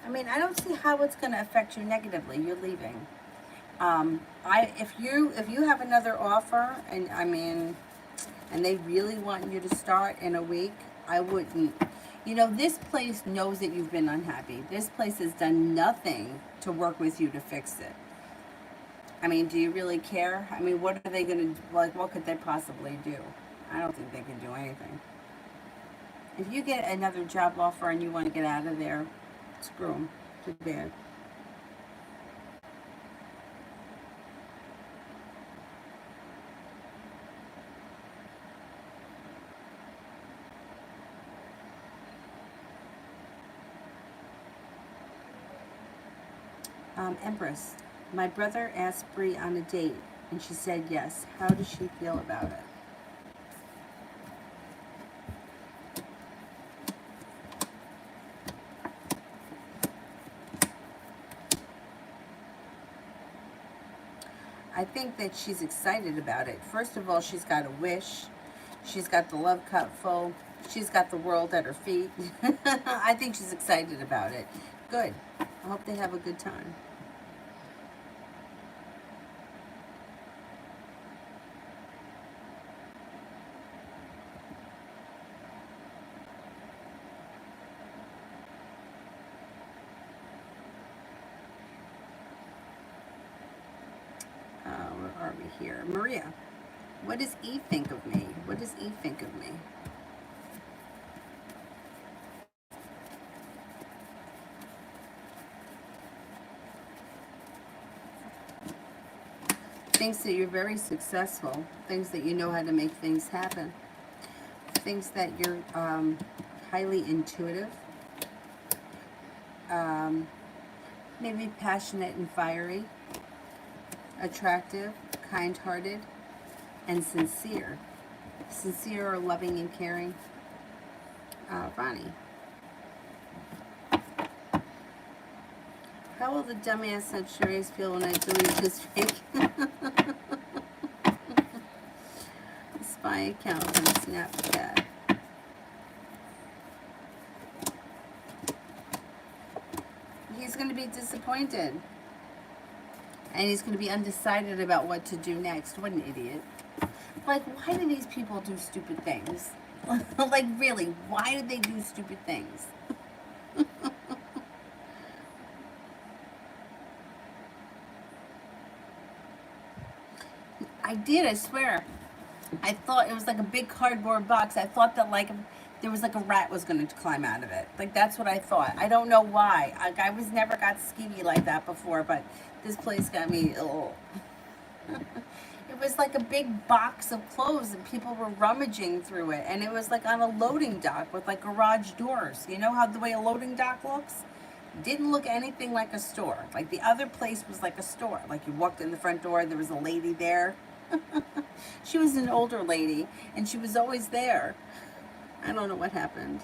Speaker 1: I mean, I don't see how it's going to affect you negatively. You're leaving. If you have another offer, and I mean, and they really want you to start in a week, I wouldn't. You know, this place knows that you've been unhappy. This place has done nothing to work with you to fix it. I mean, do you really care? I mean, what are they going to, like, what could they possibly do? I don't think they can do anything. If you get another job offer and you want to get out of there, screw them. Too bad. Empress, my brother asked Bree on a date, and she said yes. How does she feel about it? I think that she's excited about it. First of all, she's got a wish. She's got the love cup full. She's got the world at her feet. I think she's excited about it. Good. I hope they have a good time. Where are we here? Maria, what does E think of me? What does E think of me? Thinks that you're very successful. Thinks that you know how to make things happen. Thinks that you're highly intuitive. Maybe passionate and fiery. Attractive, kind-hearted, and sincere. Sincere or loving and caring. Ronnie. How will the dumbass Sagittarius feel when I delete his fake spy account on Snapchat? He's going to be disappointed. And he's going to be undecided about what to do next. What an idiot. Like, why do these people do stupid things? Like, really, why do they do stupid things? I did, I swear. I thought it was like a big cardboard box. I thought that, like, there was like a rat was going to climb out of it. Like, that's what I thought. I don't know why. I was never got skeevy like that before, but this place got me ill. It was like a big box of clothes, and people were rummaging through it, and it was like on a loading dock with like garage doors. You know how the way a loading dock looks? Didn't look anything like a store. Like, the other place was like a store. Like, you walked in the front door, there was a lady there. She was an older lady, and she was always there. I don't know what happened.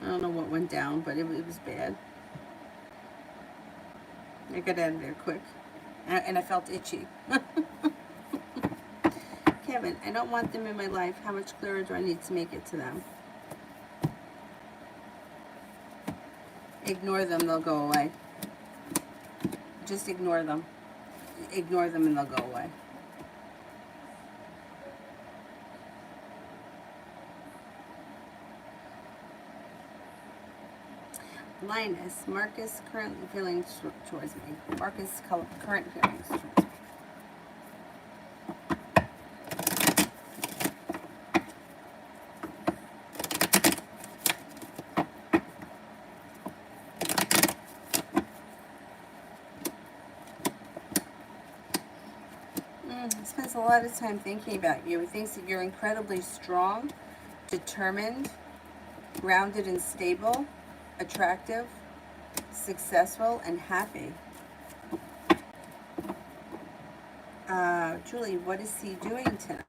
Speaker 1: I don't know what went down, but it was bad. I got out of there quick. And I felt itchy. Kevin, I don't want them in my life. How much clearer do I need to make it to them? Ignore them, they'll go away. Just ignore them. Ignore them and they'll go away. Linus, Marcus currently feelings towards me. Marcus current feelings towards me. Spends a lot of time thinking about you. He thinks that you're incredibly strong, determined, grounded and stable, attractive, successful, and happy. Julie, what is he doing tonight?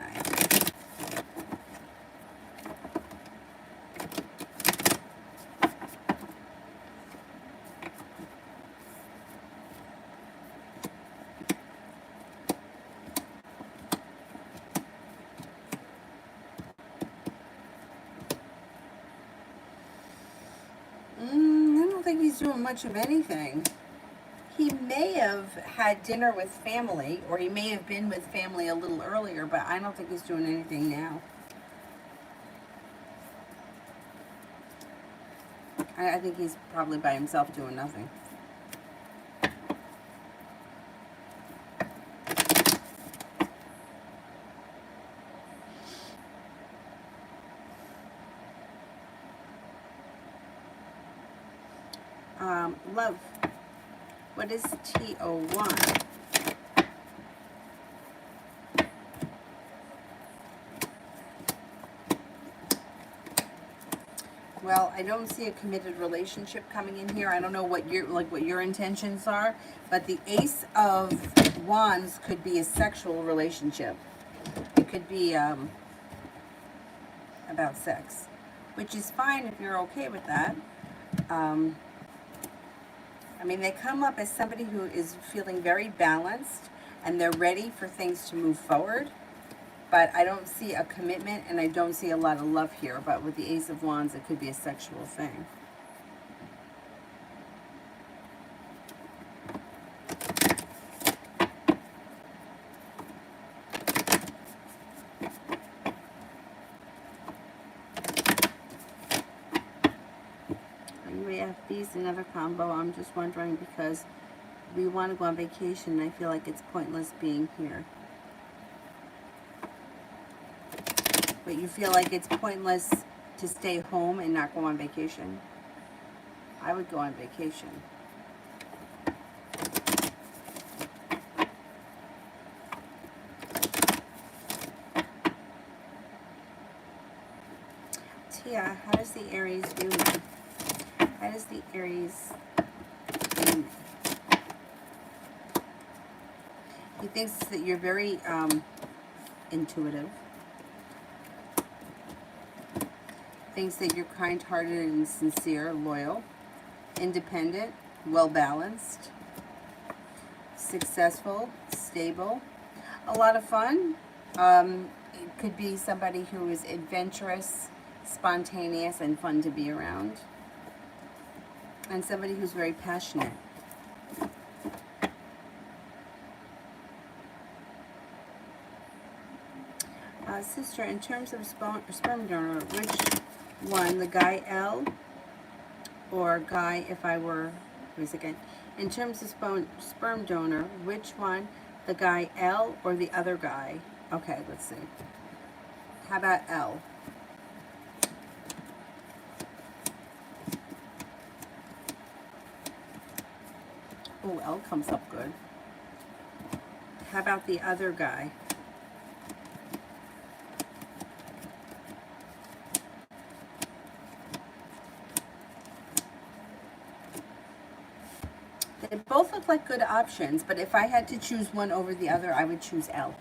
Speaker 1: I don't think he's doing much of anything. He may have had dinner with family, or he may have been with family a little earlier, but I don't think he's doing anything now. I think he's probably by himself doing nothing. Love. What is TO1? Well, I don't see a committed relationship coming in here. I don't know what your intentions are, but the Ace of Wands could be a sexual relationship. It could be about sex, which is fine if you're okay with that. I mean, they come up as somebody who is feeling very balanced and they're ready for things to move forward. But I don't see a commitment and I don't see a lot of love here. But with the Ace of Wands, it could be a sexual thing. UAFB another combo. I'm just wondering because we want to go on vacation and I feel like it's pointless being here. But you feel like it's pointless to stay home and not go on vacation? I would go on vacation. Tia, how does the Aries do me? How does the Aries do me? He thinks that you're very intuitive. Thinks that you're kind-hearted and sincere, loyal, independent, well-balanced, successful, stable, a lot of fun. It could be somebody who is adventurous, spontaneous, and fun to be around. And somebody who's very passionate. Sister, in terms of sperm donor, which one, the guy L or guy if I were, wait a second, in terms of sperm donor, which one, the guy L or the other guy? Okay, let's see. How about L? Oh, L comes up good. How about the other guy? They both look like good options, but if I had to choose one over the other, I would choose L.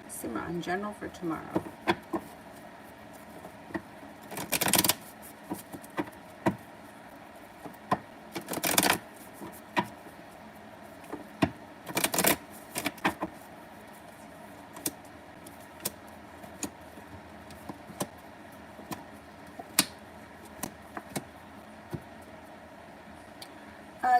Speaker 1: Simra, in general for tomorrow.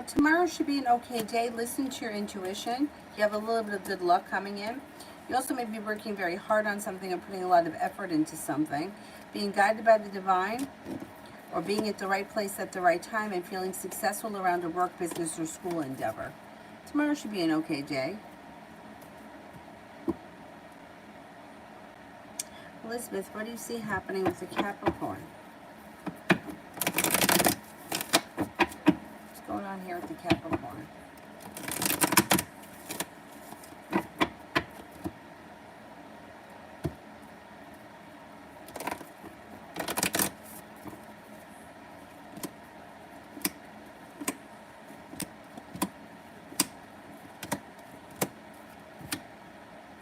Speaker 1: Tomorrow should be an okay day. Listen to your intuition. You have a little bit of good luck coming in. You also may be working very hard on something and putting a lot of effort into something. Being guided by the divine, or being at the right place at the right time and feeling successful around a work, business, or school endeavor. Tomorrow should be an okay day. Elizabeth, what do you see happening with the Capricorn? What's going on here with the Capricorn?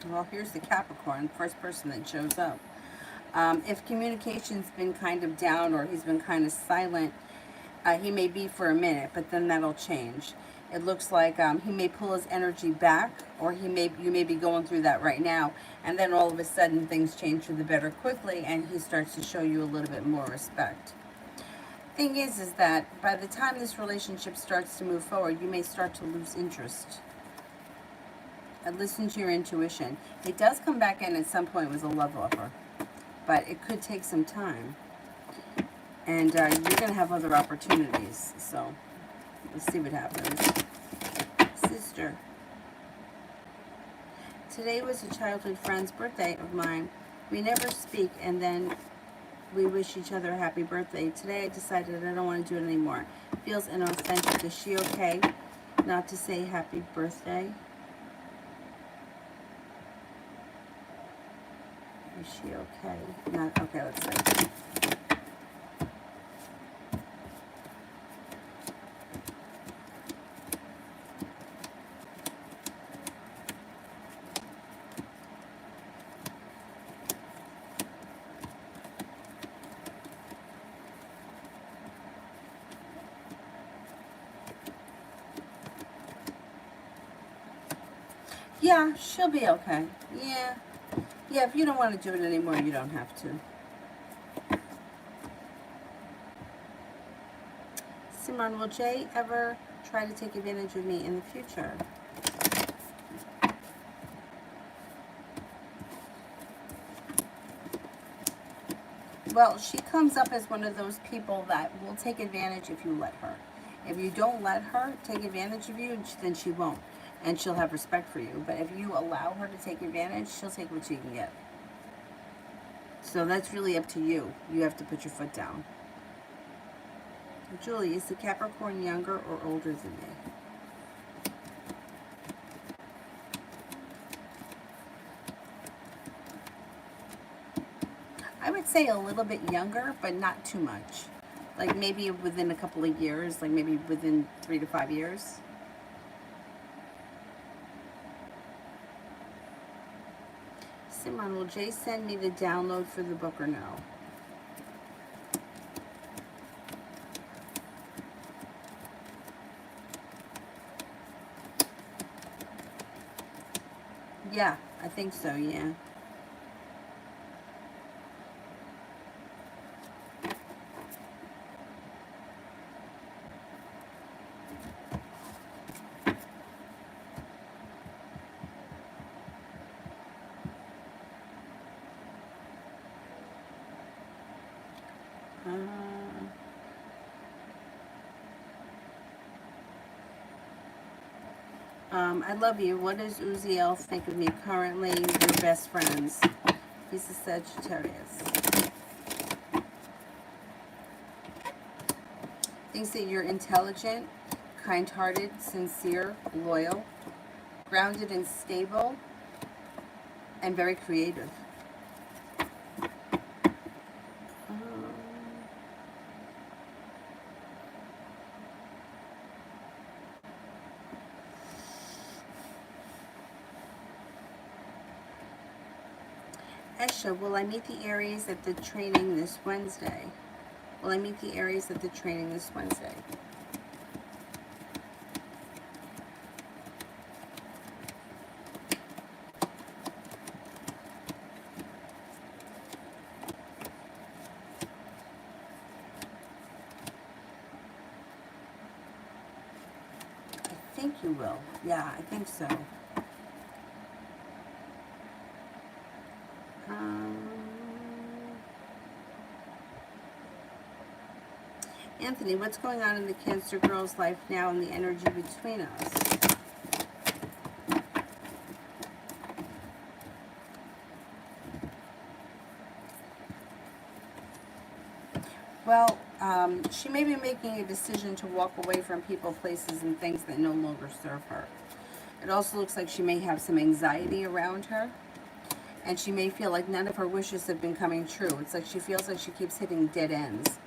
Speaker 1: Well, here's the Capricorn, first person that shows up. If communication's been kind of down or he's been kind of silent, he may be for a minute, but then that'll change. It looks like he may pull his energy back, or you may be going through that right now, and then all of a sudden things change for the better quickly, and he starts to show you a little bit more respect. Thing is that by the time this relationship starts to move forward, you may start to lose interest. And listen to your intuition. It does come back in at some point with a love offer, but it could take some time. And you're going to have other opportunities, so let's see what happens. Sister, today was a childhood friend's birthday of mine. We never speak, and then we wish each other a happy birthday. Today I decided I don't want to do it anymore. It feels inauthentic. Is she okay not to say happy birthday? Is she okay? Not okay, let's see. Yeah, she'll be okay. Yeah. Yeah, if you don't want to do it anymore, you don't have to. Simran, will Jay ever try to take advantage of me in the future? Well, she comes up as one of those people that will take advantage if you let her. If you don't let her take advantage of you, then she won't. And she'll have respect for you. But if you allow her to take advantage, she'll take what she can get. So that's really up to you. You have to put your foot down. Julie, is the Capricorn younger or older than me? I would say a little bit younger, but not too much. Like maybe within a couple of years, like maybe within 3 to 5 years. Simran, will Jay send me the download for the book or no? Yeah, I think so, yeah. I love you. What does Uziel think of me currently? We're best friends. He's a Sagittarius. Thinks that you're intelligent, kind-hearted, sincere, loyal, grounded and stable, and very creative. Esha, will I meet the Aries at the training this Wednesday? Will I meet the Aries at the training this Wednesday? think you will. Yeah, I think so. Anthony, what's going on in the Cancer girl's life now and the energy between us? Well, she may be making a decision to walk away from people, places, and things that no longer serve her. It also looks like she may have some anxiety around her, and she may feel like none of her wishes have been coming true. It's like she feels like she keeps hitting dead ends.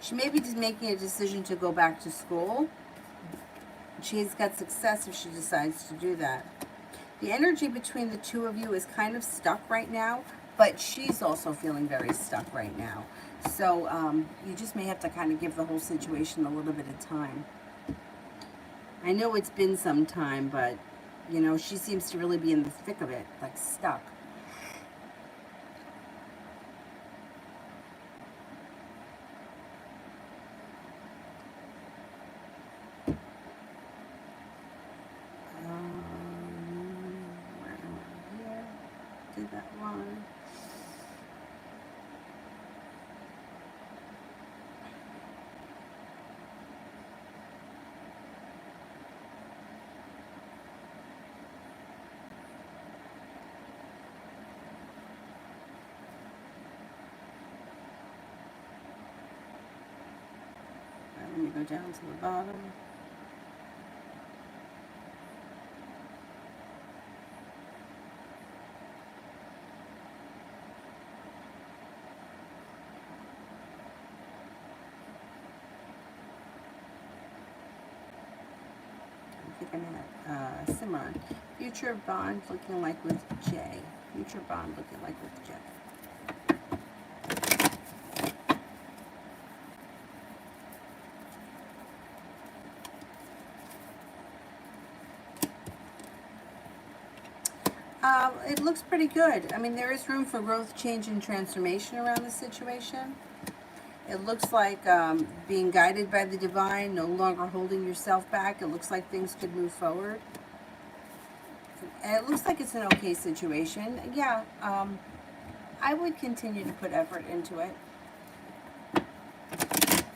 Speaker 1: She may be just making a decision to go back to school. She's got success if she decides to do that. The energy between the two of you is kind of stuck right now, but she's also feeling very stuck right now. So you just may have to kind of give the whole situation a little bit of time. I know it's been some time, but, you know, she seems to really be in the thick of it, like stuck. Where am I here? Did that one. Let me go down to the bottom. I think I'm at Simran. Future bond looking like with Jay. Future bond looking like with Jay. It looks pretty good. I mean, there is room for growth, change, and transformation around the situation. It looks like being guided by the divine, no longer holding yourself back. It looks like things could move forward. And it looks like it's an okay situation. Yeah, I would continue to put effort into it.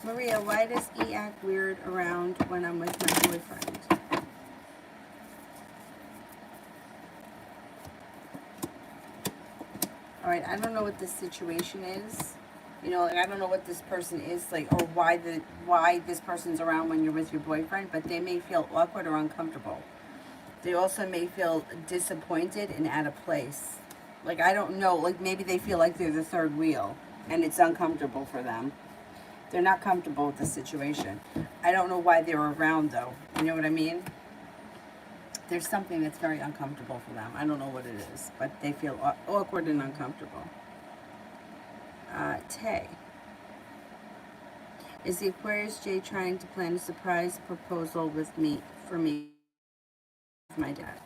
Speaker 1: Maria, why does E act weird around when I'm with my boyfriend? All right, I don't know what this situation is. You know, like, I don't know what this person is like, or why this person's around when you're with your boyfriend. But they may feel awkward or uncomfortable. They also may feel disappointed and out of place. Like, I don't know. Like, maybe they feel like they're the third wheel, and it's uncomfortable for them. They're not comfortable with the situation. I don't know why they're around, though. You know what I mean? There's something that's very uncomfortable for them. I don't know what it is, but they feel awkward and uncomfortable. Tay. Is the Aquarius Jay trying to plan a surprise proposal with me, for me, with my dad?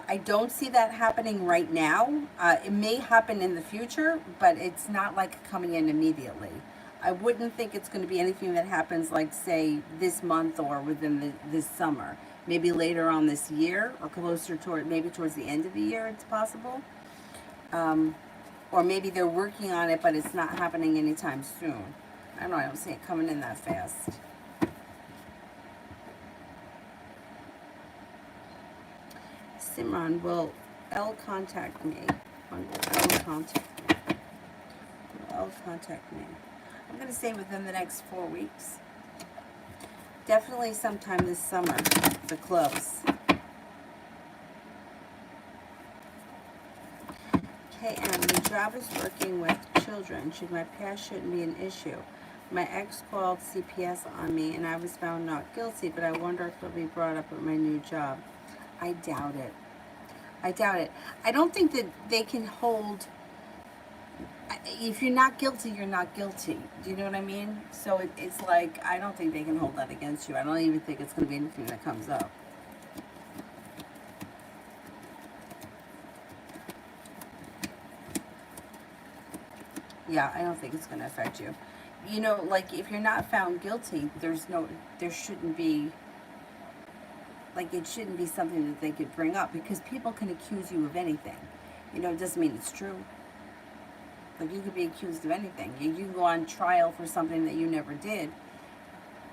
Speaker 1: I don't see that happening right now. It may happen in the future, but it's not like coming in immediately. I wouldn't think it's going to be anything that happens like, say, this month or within this summer. Maybe later on this year or closer toward, maybe towards the end of the year, it's possible. Or maybe they're working on it, but it's not happening anytime soon. I don't know, I don't see it coming in that fast. Simran, will L contact me? When will L contact me? Will L contact me? I'm going to say within the next 4 weeks. Definitely sometime this summer, the clubs. KM, the job is working with children. Should my past shouldn't be an issue. My ex called CPS on me and I was found not guilty, but I wonder if it'll be brought up at my new job. I doubt it. I doubt it. I don't think that they can hold if you're not guilty, you're not guilty. Do you know what I mean? So it's like, I don't think they can hold that against you. I don't even think it's going to be anything that comes up. Yeah, I don't think it's going to affect you. You know, like, if you're not found guilty, there shouldn't be, like, it shouldn't be something that they could bring up, because people can accuse you of anything. You know, it doesn't mean it's true. Like, you could be accused of anything. You can go on trial for something that you never did,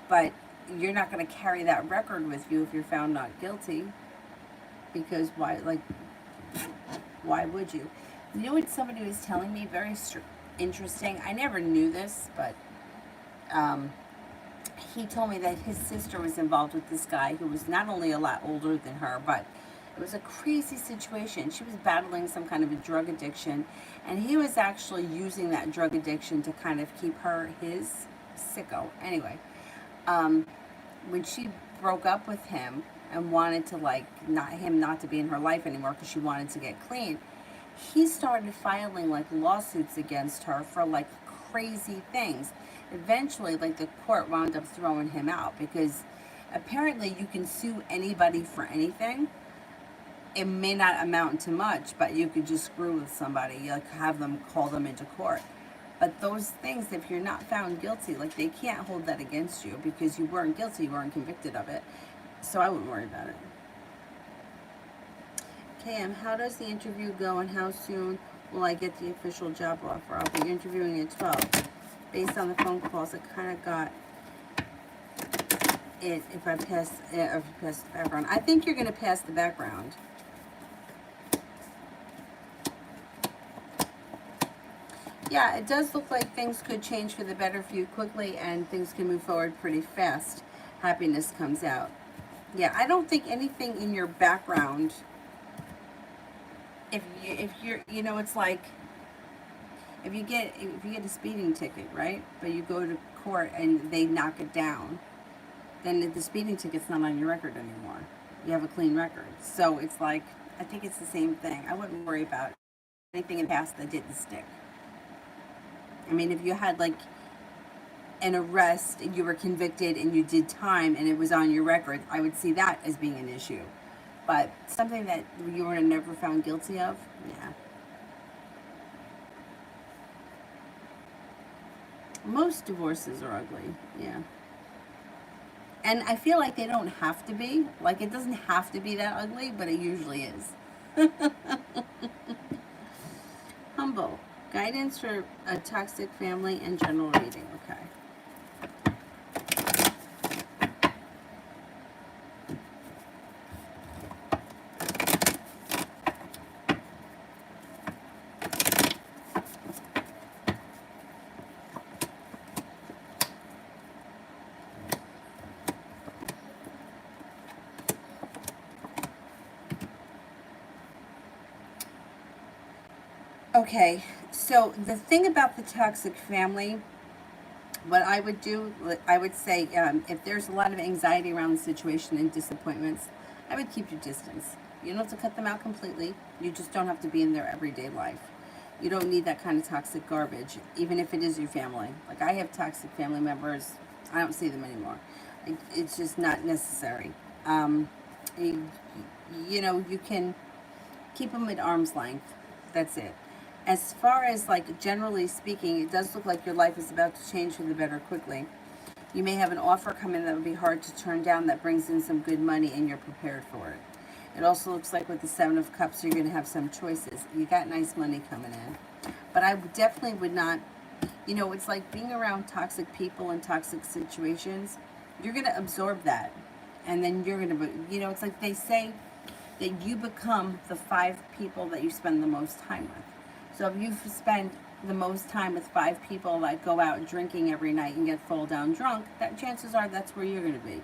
Speaker 1: but you're not going to carry that record with you if you're found not guilty, because why would you? You know what somebody was telling me, very interesting. I never knew this, but he told me that his sister was involved with this guy who was not only a lot older than her, but it was a crazy situation. She was battling some kind of a drug addiction, and he was actually using that drug addiction to kind of keep her his sicko. Anyway, when she broke up with him and wanted to, like, not to be in her life anymore because she wanted to get clean, he started filing, like, lawsuits against her for, like, crazy things. Eventually, like, the court wound up throwing him out, because apparently you can sue anybody for anything. It may not amount to much, but you could just screw with somebody, like, have them call them into court. But those things, if you're not found guilty, like, they can't hold that against you, because you weren't guilty, you weren't convicted of it. So I wouldn't worry about it. KM, how does the interview go, and how soon will I get the official job offer? I'll be interviewing at 12. Based on the phone calls, I kind of got it if I pass the background. I think you're going to pass the background. Yeah, it does look like things could change for the better for you quickly, and things can move forward pretty fast. Happiness comes out. Yeah, I don't think anything in your background, if you're, you know, it's like, if you get a speeding ticket, right? But you go to court and they knock it down, then the speeding ticket's not on your record anymore. You have a clean record. So it's like, I think it's the same thing. I wouldn't worry about anything in the past that didn't stick. I mean, if you had, like, an arrest and you were convicted and you did time and it was on your record, I would see that as being an issue. But something that you were never found guilty of, yeah. Most divorces are ugly, yeah. And I feel like they don't have to be. Like, it doesn't have to be that ugly, but it usually is. Humble. Guidance for a toxic family and general reading. Okay. Okay, so the thing about the toxic family, what I would do, I would say, if there's a lot of anxiety around the situation and disappointments, I would keep your distance. You don't have to cut them out completely. You just don't have to be in their everyday life. You don't need that kind of toxic garbage, even if it is your family. Like, I have toxic family members. I don't see them anymore. It's just not necessary. You know, you can keep them at arm's length. That's it. As far as, like, generally speaking, it does look like your life is about to change for the better quickly. You may have an offer come in that would be hard to turn down that brings in some good money, and you're prepared for it. It also looks like with the Seven of Cups, you're going to have some choices. You got nice money coming in. But I definitely would not, you know, it's like being around toxic people and toxic situations. You're going to absorb that. And then you're going to, you know, it's like they say that you become the 5 people that you spend the most time with. So if you spend the most time with 5 people that go out drinking every night and get full down drunk, that chances are that's where you're going to be.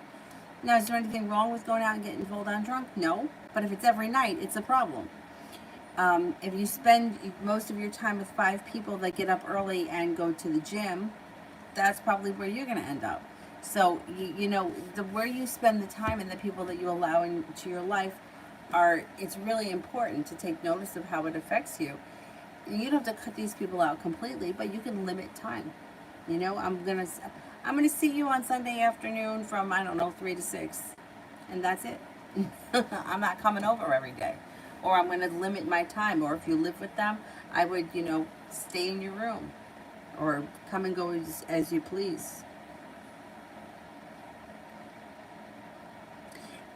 Speaker 1: Now, is there anything wrong with going out and getting full down drunk? No. But if it's every night, it's a problem. If you spend most of your time with 5 people that get up early and go to the gym, that's probably where you're going to end up. So, you know, where you spend the time and the people that you allow into your life it's really important to take notice of how it affects you. You don't have to cut these people out completely, but you can limit time. You know, I'm gonna see you on Sunday afternoon from, I don't know, 3 to 6, and that's it. I'm not coming over every day, or I'm gonna limit my time. Or if you live with them, I would, you know, stay in your room, or come and go as you please.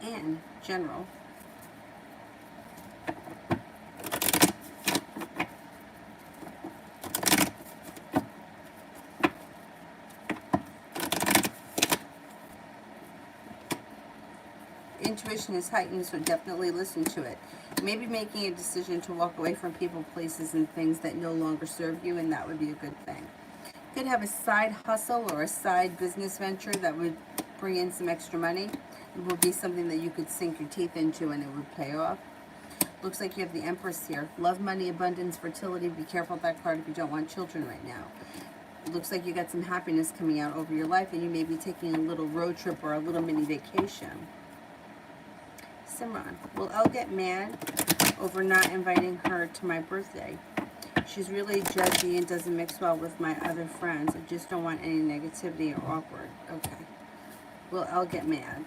Speaker 1: And general. Intuition is heightened, so definitely listen to it. Maybe making a decision to walk away from people, places, and things that no longer serve you, and that would be a good thing. You could have a side hustle or a side business venture that would bring in some extra money. It would be something that you could sink your teeth into and it would pay off. Looks like you have the Empress here. Love, money, abundance, fertility. Be careful with that card if you don't want children right now. It looks like you got some happiness coming out over your life, and you may be taking a little road trip or a little mini vacation. Simran, will Elle get mad over not inviting her to my birthday? She's really judgy and doesn't mix well with my other friends. I just don't want any negativity or awkward. Okay. Will Elle get mad?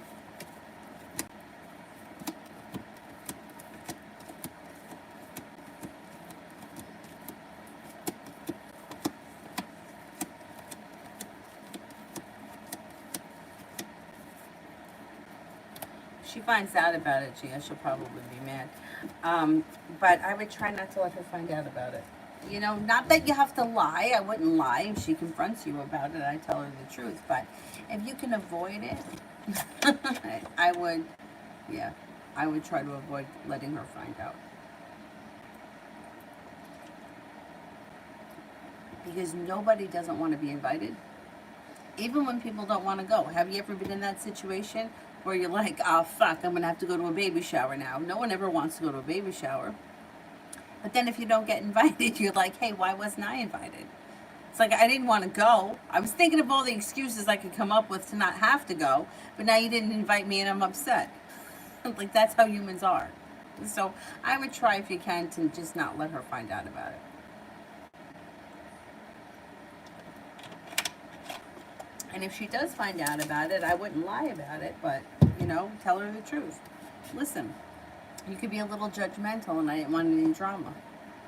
Speaker 1: She finds out about it, Gia, she'll probably be mad. But I would try not to let her find out about it. You know, not that you have to lie. I wouldn't lie if she confronts you about it. I tell her the truth. But if you can avoid it, I would, yeah, I would try to avoid letting her find out. Because nobody doesn't want to be invited. Even when people don't want to go. Have you ever been in that situation where you're like, oh fuck, I'm going to have to go to a baby shower now? No one ever wants to go to a baby shower. But then if you don't get invited, you're like, hey, why wasn't I invited? It's like, I didn't want to go. I was thinking of all the excuses I could come up with to not have to go, but now you didn't invite me and I'm upset. Like, that's how humans are. So I would try, if you can, to just not let her find out about it. And if she does find out about it, I wouldn't lie about it, but, you know, tell her the truth. Listen, you could be a little judgmental, and I didn't want any drama.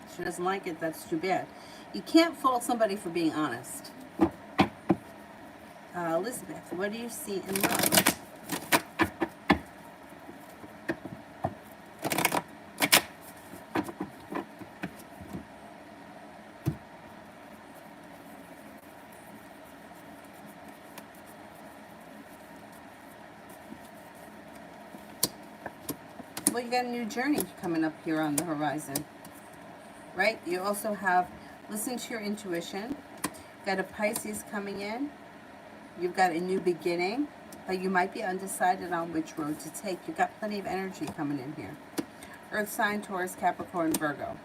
Speaker 1: If she doesn't like it, that's too bad. You can't fault somebody for being honest. Elizabeth, what do you see in love? Well, you got a new journey coming up here on the horizon, right? You also have, listen to your intuition. Got a Pisces coming in. You've got a new beginning, but you might be undecided on which road to take. You've got plenty of energy coming in here. Earth sign, Taurus, Capricorn, Virgo.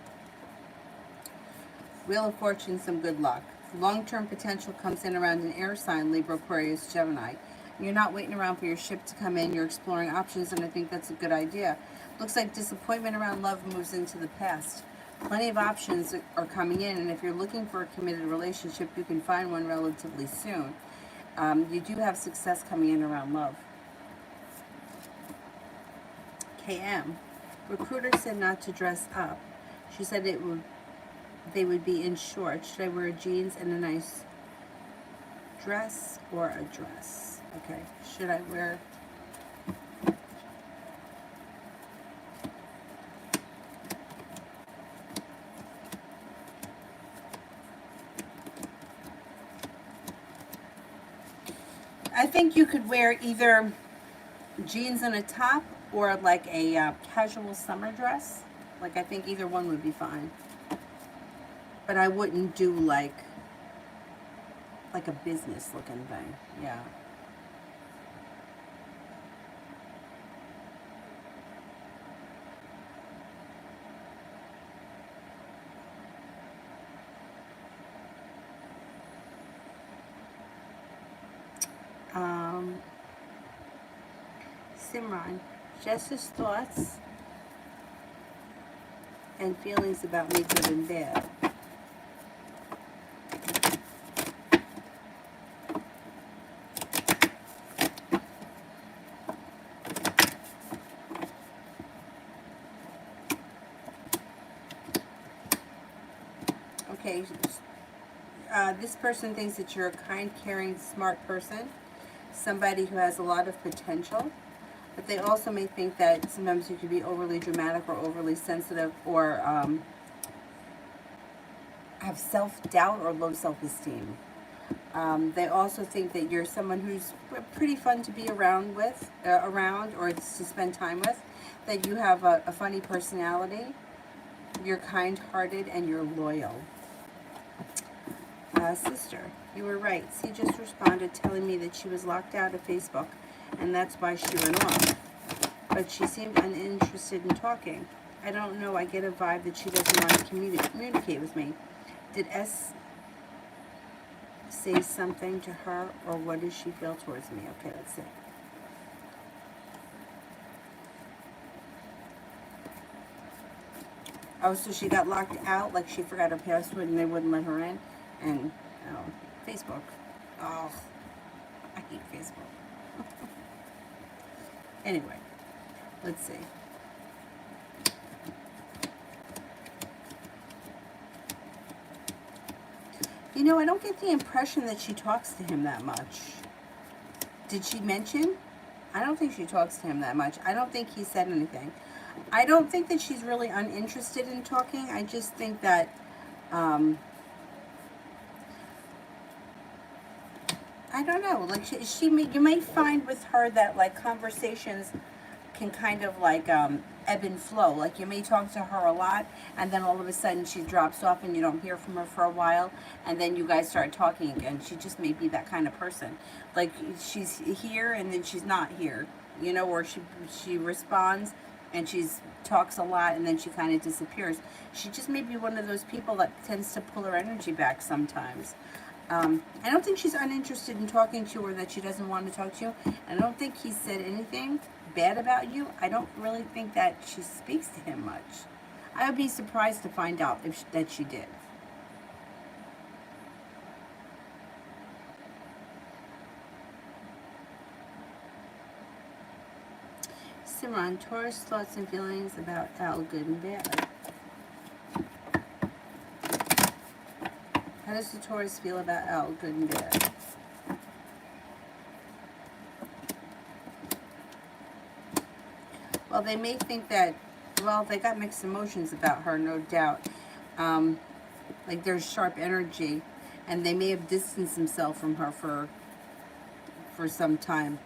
Speaker 1: Wheel of Fortune, some good luck. Long-term potential comes in around an air sign, Libra, Aquarius, Gemini. You're not waiting around for your ship to come in. You're exploring options, and I think that's a good idea. Looks like disappointment around love moves into the past. Plenty of options are coming in, and if you're looking for a committed relationship, you can find one relatively soon. You do have success coming in around love. KM. Recruiter said not to dress up. She said they would be in shorts. Should I wear jeans and a nice dress or a dress? Okay. Should I wear... I think you could wear either jeans and a top or like a casual summer dress. Like, I think either one would be fine. But I wouldn't do like a business looking thing. Yeah. Simran, Jess's thoughts and feelings about me, good and bad. Okay, this person thinks that you're a kind, caring, smart person, somebody who has a lot of potential, but they also may think that sometimes you can be overly dramatic or overly sensitive, or have self-doubt or low self-esteem. They also think that you're someone who's pretty fun to be around with, or to spend time with, that you have a funny personality, you're kind-hearted, and you're loyal. Sister, you were right. C just responded telling me that she was locked out of Facebook, and that's why she went off. But she seemed uninterested in talking. I don't know, I get a vibe that she doesn't want to communicate with me. Did S say something to her, or what does she feel towards me? Okay, let's see. Oh, so she got locked out, like she forgot her password and they wouldn't let her in? And, oh, Facebook. Oh, I hate Facebook. Anyway, let's see. You know, I don't get the impression that she talks to him that much. Did she mention? I don't think she talks to him that much. I don't think he said anything. I don't think that she's really uninterested in talking. I just think that I don't know. Like you might find with her that like conversations can kind of like ebb and flow. Like you may talk to her a lot, and then all of a sudden she drops off, and you don't hear from her for a while, and then you guys start talking again. She just may be that kind of person. Like she's here and then she's not here, you know, or she responds and she's talks a lot and then she kind of disappears. She just may be one of those people that tends to pull her energy back sometimes. I don't think she's uninterested in talking to you, or that she doesn't want to talk to you. I don't think he said anything bad about you. I don't really think that she speaks to him much. I would be surprised to find out that she did. Simran, Taurus thoughts and feelings about Al, good and bad. How does the Taurus feel about Al, good and bad? Well, they may think that, well, they got mixed emotions about her, no doubt. Like there's sharp energy, and they may have distanced themselves from her for some time.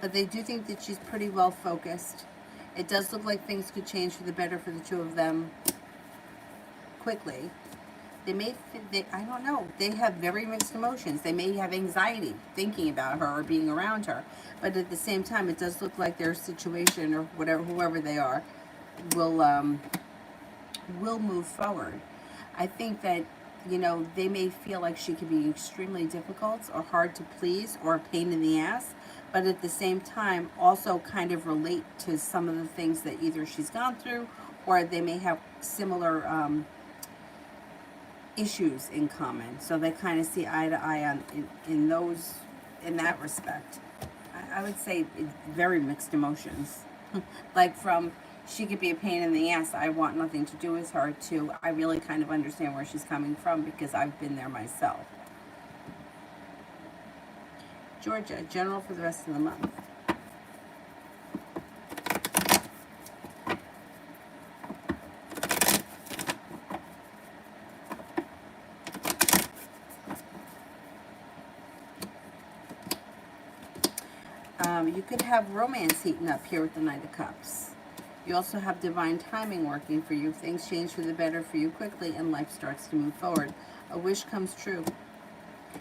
Speaker 1: But they do think that she's pretty well focused. It does look like things could change for the better for the two of them quickly. I don't know, they have very mixed emotions. They may have anxiety thinking about her or being around her, but at the same time it does look like their situation, or whatever, whoever they are, will move forward. I think that, you know, they may feel like she could be extremely difficult or hard to please or a pain in the ass, but at the same time also kind of relate to some of the things that either she's gone through, or they may have similar issues in common, so they kind of see eye to eye on in that respect. I would say very mixed emotions. Like from she could be a pain in the ass, I want nothing to do with her, to I really kind of understand where she's coming from because I've been there myself. Georgia, general for the rest of the month. You could have romance heating up here with the Knight of Cups. You also have divine timing working for you. Things change for the better for you quickly, and life starts to move forward. A wish comes true.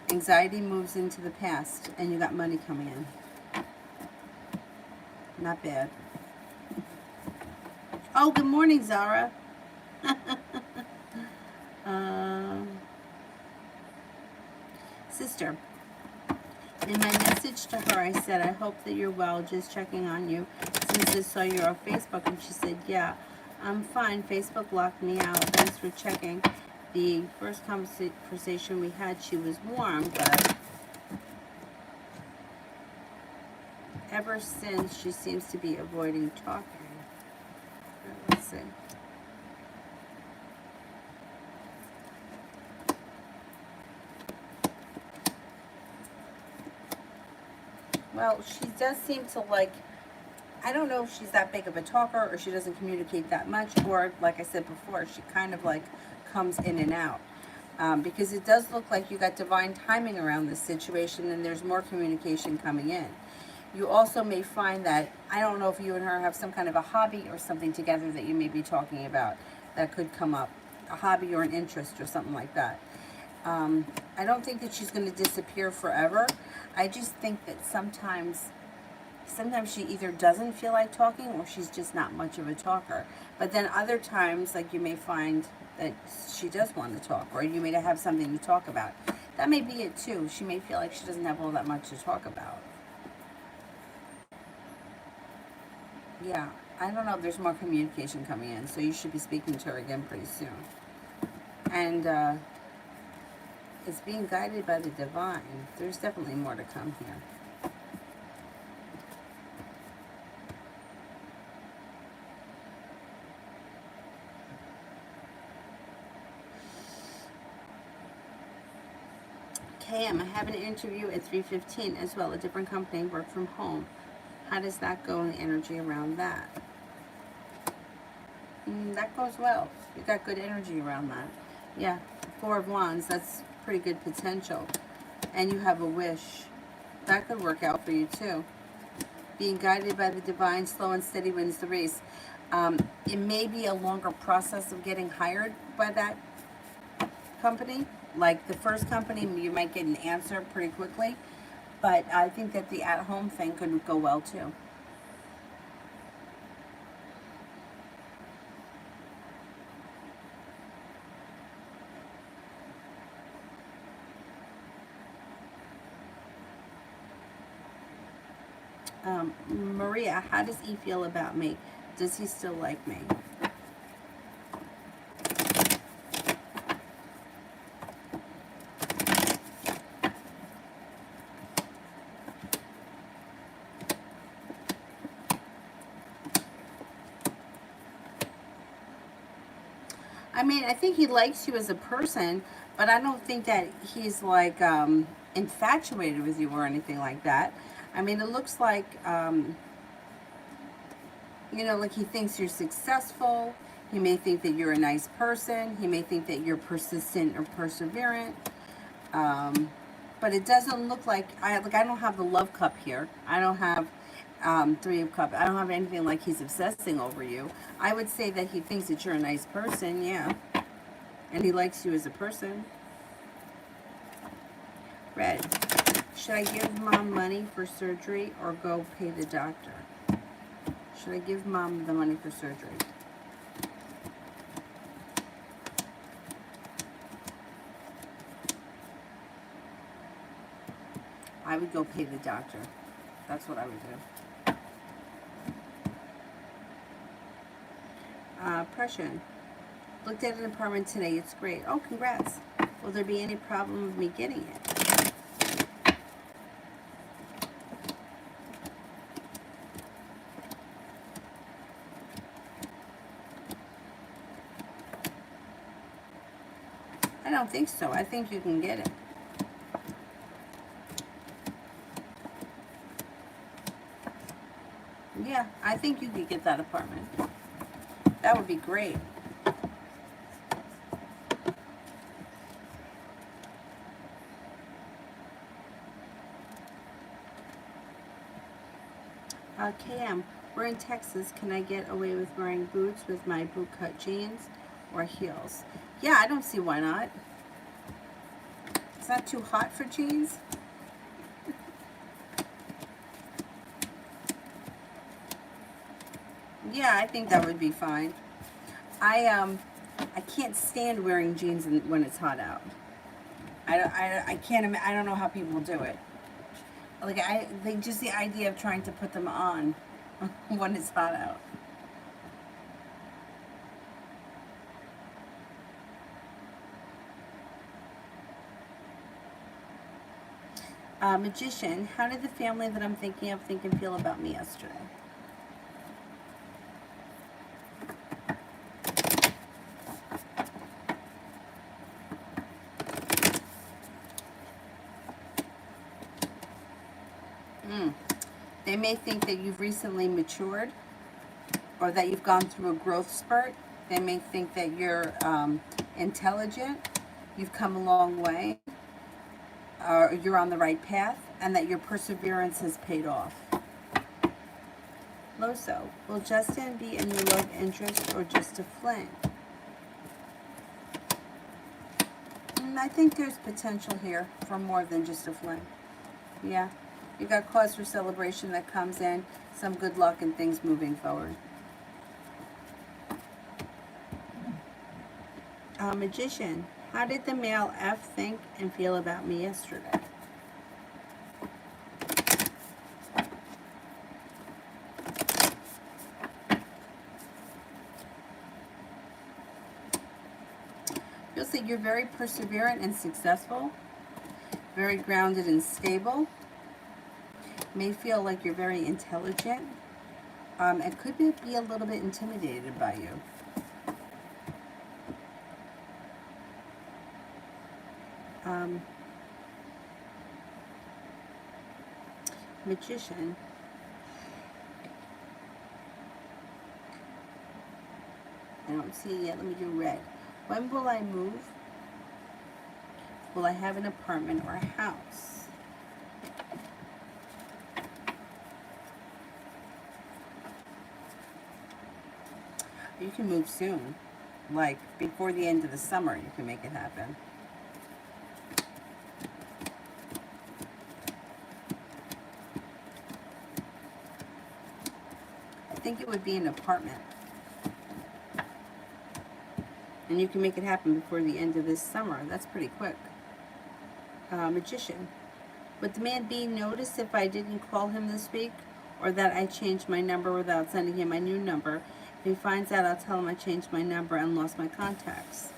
Speaker 1: Anxiety moves into the past, and you got money coming in. Not bad. Oh, good morning, Zara. Sister, in my message to her, I said, I hope that you're well, just checking on you since I saw you on Facebook. And she said, yeah, I'm fine. Facebook locked me out. Thanks for checking. The first conversation we had, she was warm, but ever since, she seems to be avoiding talking. Let's see. Well, she does seem to like, I don't know if she's that big of a talker or she doesn't communicate that much, or like I said before, she kind of like comes in and out. Because it does look like you got divine timing around this situation and there's more communication coming in. You also may find that, I don't know if you and her have some kind of a hobby or something together that you may be talking about that could come up. A hobby or an interest or something like that. I don't think that she's going to disappear forever. I just think that sometimes she either doesn't feel like talking or she's just not much of a talker. But then other times, like, you may find that she does want to talk, or you may have something to talk about. That may be it too. She may feel like she doesn't have all that much to talk about. Yeah, I don't know if there's more communication coming in, so you should be speaking to her again pretty soon. And it's being guided by the divine. There's definitely more to come here. KM, I have an interview at 3:15 as well, a different company, work from home. How does that go in the energy around that? That goes well. You got good energy around that. Yeah, Four of Wands, that's pretty good potential. And you have a wish. That could work out for you too. Being guided by the divine, slow and steady wins the race. It may be a longer process of getting hired by that company. Like the first company, you might get an answer pretty quickly. But I think that the at-home thing could go well too. Maria, how does he feel about me? Does he still like me? I mean, I think he likes you as a person, but I don't think that he's like infatuated with you or anything like that. I mean, it looks like, you know, like he thinks you're successful. He may think that you're a nice person. He may think that you're persistent or perseverant. But it doesn't look like, I don't have the love cup here. I don't have Three of Cups. I don't have anything like he's obsessing over you. I would say that he thinks that you're a nice person, yeah. And he likes you as a person. Red. Should I give Mom money for surgery or go pay the doctor? Should I give Mom the money for surgery? I would go pay the doctor. That's what I would do. Prussian. Looked at an apartment today. It's great. Oh, congrats. Will there be any problem with me getting it? I don't think so. I think you can get it. Yeah, I think you could get that apartment. That would be great. KM, we're in Texas. Can I get away with wearing boots with my bootcut jeans or heels? Yeah, I don't see why not. It's not too hot for jeans. Yeah, I think that would be fine. I can't stand wearing jeans when it's hot out. I can't. I don't know how people do it. Like just the idea of trying to put them on when it's hot out. Magician, how did the family that I'm thinking of think and feel about me yesterday? They may think that you've recently matured or that you've gone through a growth spurt. They may think that you're intelligent, you've come a long way, or you're on the right path, and that your perseverance has paid off. Loso, will Justin be a new love interest or just a fling? I think there's potential here for more than just a fling. Yeah, you got cause for celebration that comes in, some good luck and things moving forward. Magician, how did the male F think and feel about me yesterday? You'll see you're very perseverant and successful, very grounded and stable. May feel like you're very intelligent. It could be a little bit intimidated by you. Magician. I don't see it yet. Let me do red. When will I move? Will I have an apartment or a house? You can move soon. Like before the end of the summer, you can make it happen. I think it would be an apartment. And you can make it happen before the end of this summer. That's pretty quick. Magician. Would the man B notice if I didn't call him this week? Or that I changed my number without sending him my new number? If he finds out, I'll tell him I changed my number and lost my contacts.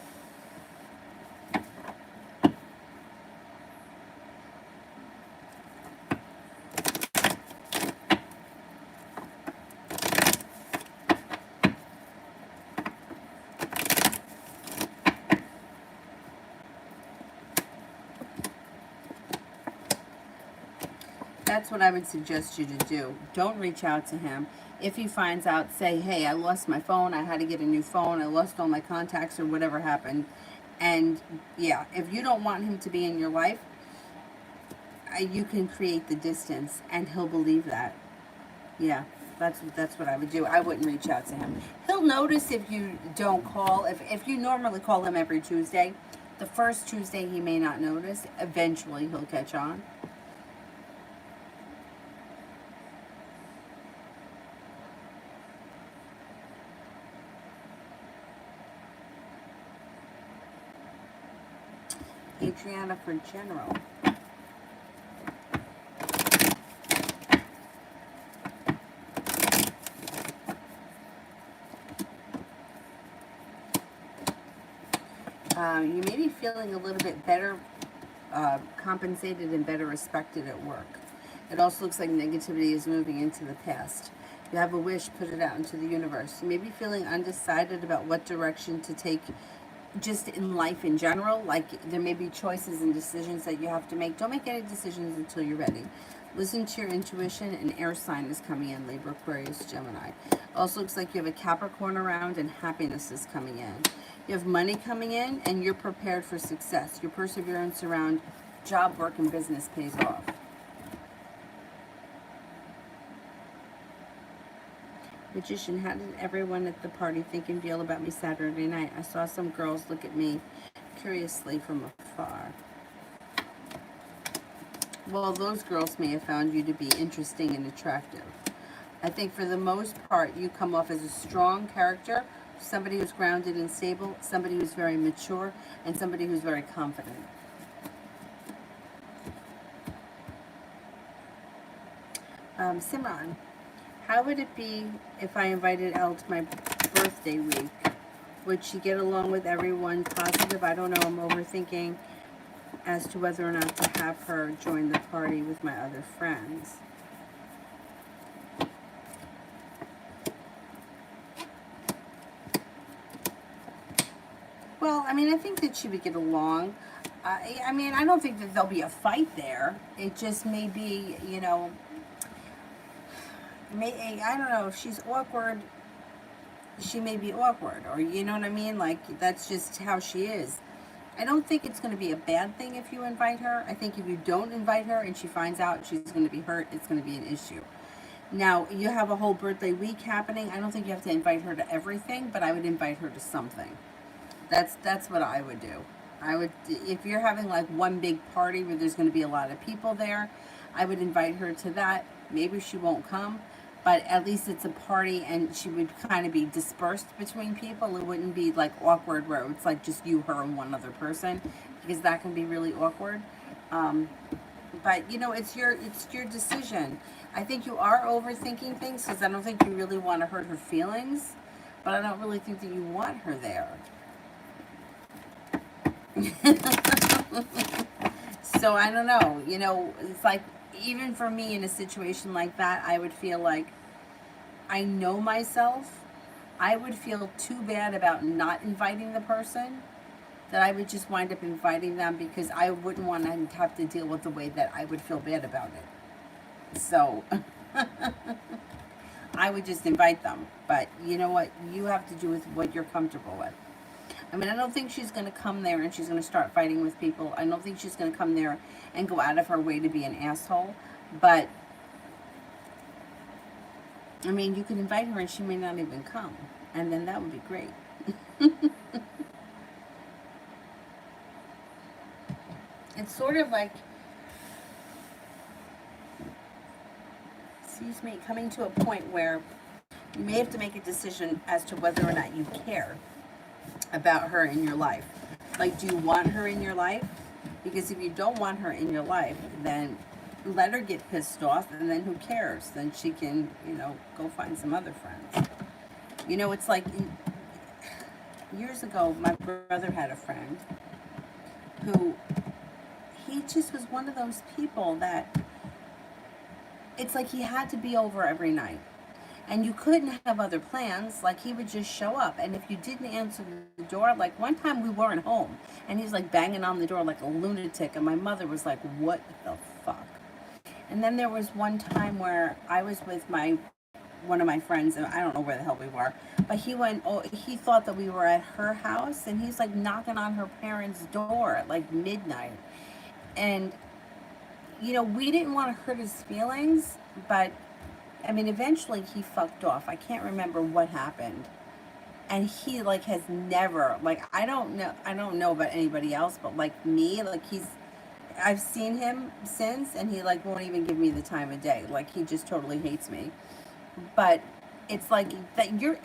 Speaker 1: That's what I would suggest you to do. Don't reach out to him. If he finds out, say, hey, I lost my phone, I had to get a new phone, I lost all my contacts or whatever happened. And yeah, if you don't want him to be in your life, you can create the distance and he'll believe that. Yeah, that's what I would do. I wouldn't reach out to him. He'll notice if you don't call. If you normally call him every Tuesday, the first Tuesday he may not notice. Eventually he'll catch on. Adriana for general. You may be feeling a little bit better compensated and better respected at work. It also looks like negativity is moving into the past. You have a wish, put it out into the universe. You may be feeling undecided about what direction to take just in life in general. Like there may be choices and decisions that you have to make. Don't make any decisions until you're ready. Listen to your intuition. An air sign is coming in, Libra, Aquarius, Gemini. Also looks like you have a Capricorn around and happiness is coming in. You have money coming in and you're prepared for success. Your perseverance around job, work, and business pays off. Magician, how did everyone at the party think and feel about me Saturday night? I saw some girls look at me curiously from afar. Well, those girls may have found you to be interesting and attractive. I think for the most part, you come off as a strong character, somebody who's grounded and stable, somebody who's very mature, and somebody who's very confident. Simran, how would it be if I invited Elle to my birthday week? Would she get along with everyone positive? I don't know, I'm overthinking as to whether or not to have her join the party with my other friends. Well, I mean, I think that she would get along. I mean, I don't think that there'll be a fight there. It just may be, you know, I don't know, if she's awkward, she may be awkward, or you know what I mean? Like, that's just how she is. I don't think it's going to be a bad thing if you invite her. I think if you don't invite her and she finds out she's going to be hurt, it's going to be an issue. Now, you have a whole birthday week happening. I don't think you have to invite her to everything, but I would invite her to something. That's what I would do. I would, if you're having like one big party where there's going to be a lot of people there, I would invite her to that. Maybe she won't come, but at least it's a party and she would kind of be dispersed between people. It wouldn't be like awkward where it's like just you, her, and one other person, because that can be really awkward. Um, but you know, it's your decision. I think you are overthinking things because I don't think you really want to hurt her feelings, but I don't really think that you want her there. So I don't know. You know, it's like even for me in a situation like that, I would feel like I know myself. I would feel too bad about not inviting the person that I would just wind up inviting them because I wouldn't want to have to deal with the way that I would feel bad about it. So I would just invite them. But you know what? You have to do with what you're comfortable with. I mean, I don't think she's going to come there and she's going to start fighting with people. I don't think she's going to come there and go out of her way to be an asshole. But, I mean, you could invite her and she may not even come. And then that would be great. It's sort of like, excuse me, coming to a point where you may have to make a decision as to whether or not you care about her in your life. Like, do you want her in your life? Because if you don't want her in your life, then let her get pissed off, and then who cares? Then she can, go find some other friends. It's like years ago, my brother had a friend who, he just was one of those people that it's like he had to be over every night. And you couldn't have other plans. Like, he would just show up. And if you didn't answer the door, like one time we weren't home and he's like banging on the door like a lunatic. And my mother was like, what the fuck? And then there was one time where I was with one of my friends, and I don't know where the hell we were, but he thought that we were at her house, and he's like knocking on her parents' door at like midnight. And, we didn't want to hurt his feelings, but I mean, eventually he fucked off. I can't remember what happened. And he like has never, like, I don't know about anybody else, but like me, like I've seen him since, and he like won't even give me the time of day. Like, he just totally hates me. But it's like that your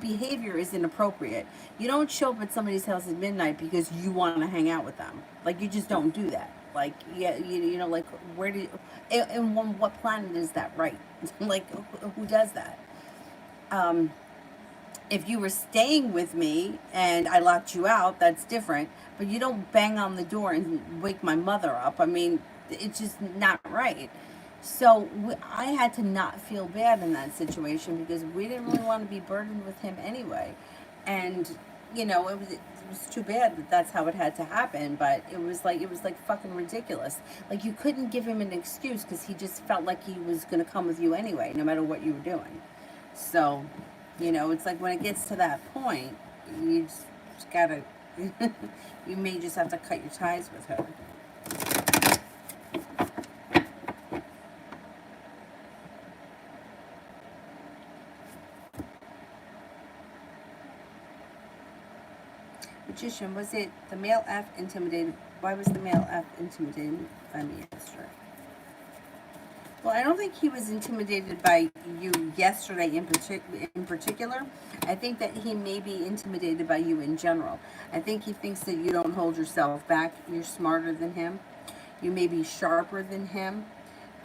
Speaker 1: behavior is inappropriate. You don't show up at somebody's house at midnight because you want to hang out with them. Like, you just don't do that. Like, yeah, like, where do you, and what planet is that, right? Like, who does that? If you were staying with me and I locked you out, that's different. But you don't bang on the door and wake my mother up. I mean, it's just not right. So I had to not feel bad in that situation because we didn't really want to be burdened with him anyway. And, it was too bad that that's how it had to happen, but it was like fucking ridiculous. Like, you couldn't give him an excuse because he just felt like he was going to come with you anyway, no matter what you were doing. So, it's like when it gets to that point, you just gotta, you may just have to cut your ties with her. Magician, was it the male F intimidated? Why was the male F intimidated by me yesterday? Well, I don't think he was intimidated by you yesterday in particular. I think that he may be intimidated by you in general. I think he thinks that you don't hold yourself back. You're smarter than him. You may be sharper than him.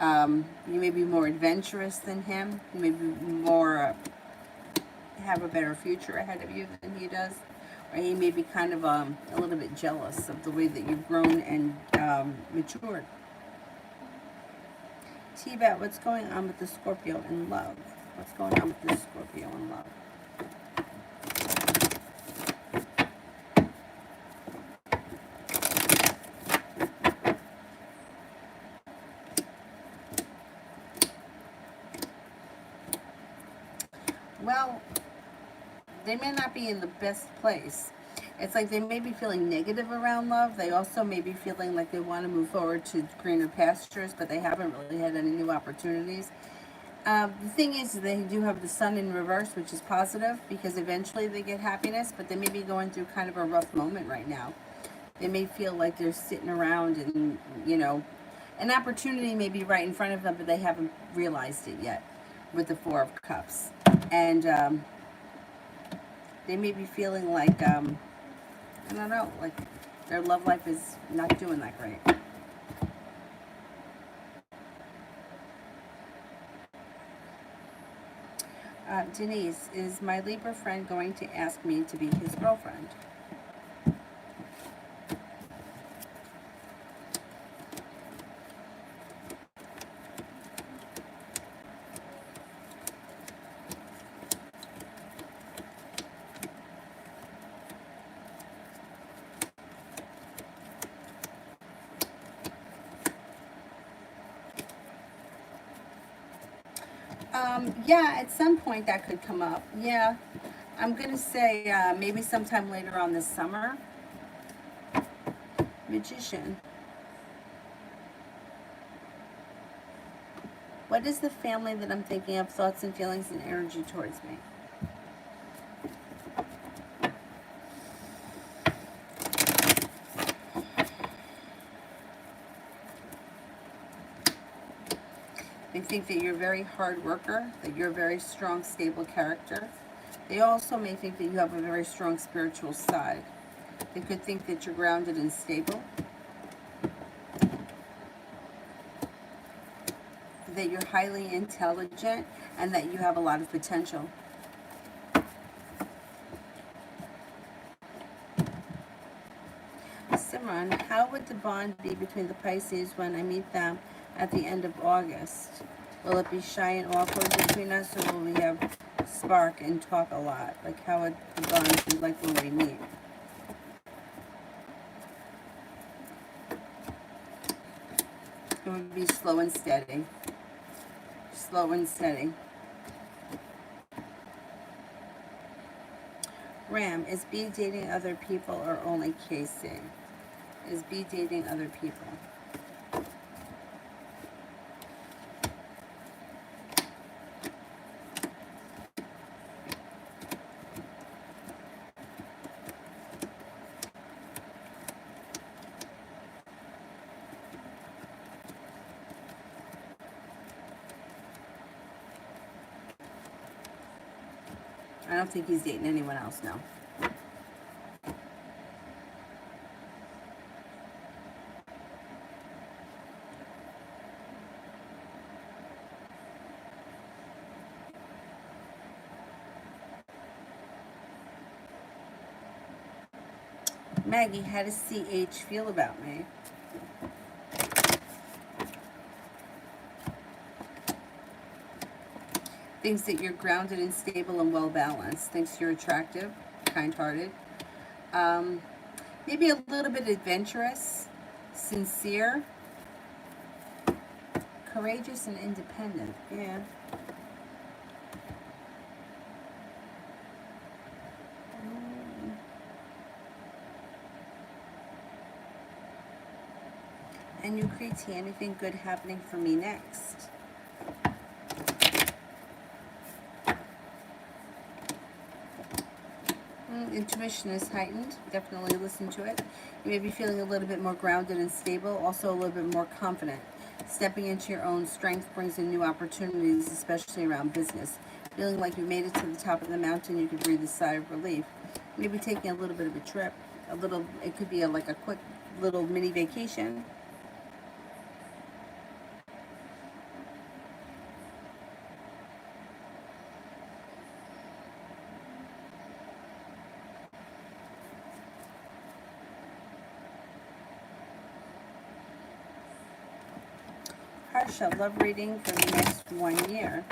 Speaker 1: You may be more adventurous than him. You may be more, have a better future ahead of you than he does. Or he may be kind of a little bit jealous of the way that you've grown and matured. T-Bat, what's going on with the Scorpio in love? What's going on with the Scorpio in love? well, they may not be in the best place. It's like they may be feeling negative around love. They also may be feeling like they want to move forward to greener pastures, but they haven't really had any new opportunities. The thing is, they do have the sun in reverse, which is positive because eventually they get happiness, but they may be going through kind of a rough moment right now. They may feel like they're sitting around and, an opportunity may be right in front of them, but they haven't realized it yet with the Four of Cups. And they may be feeling like, I don't know, like their love life is not doing that great. Denise, is my Libra friend going to ask me to be his girlfriend? Yeah, at some point that could come up. Yeah, I'm going to say maybe sometime later on this summer. Magician. What is the family that I'm thinking of? Thoughts and feelings and energy towards me. They think that you're a very hard worker, that you're a very strong, stable character. They also may think that you have a very strong spiritual side. They could think that you're grounded and stable, that you're highly intelligent, and that you have a lot of potential. Simran, how would the bond be between the Pisces when I meet them at the end of August? Will it be shy and awkward between us, or will we have spark and talk a lot? Like, how would the bond be like when we meet? It would be slow and steady. Slow and steady. Ram, is B dating other people or only Casey? Is B dating other people? I don't think he's dating anyone else now. Maggie, how does CH feel about me? Thinks that you're grounded and stable and well balanced. Thinks you're attractive, kind-hearted. Maybe a little bit adventurous, sincere, courageous, and independent. Yeah. And you create anything good happening for me next? Intuition is heightened. Definitely listen to it. You may be feeling a little bit more grounded and stable, also a little bit more confident. Stepping into your own strength brings in new opportunities, especially around business. Feeling like you made it to the top of the mountain, you could breathe a sigh of relief. Maybe taking a little bit of a trip. It could be like a quick little mini vacation. Harsha, love reading for the next 1 year.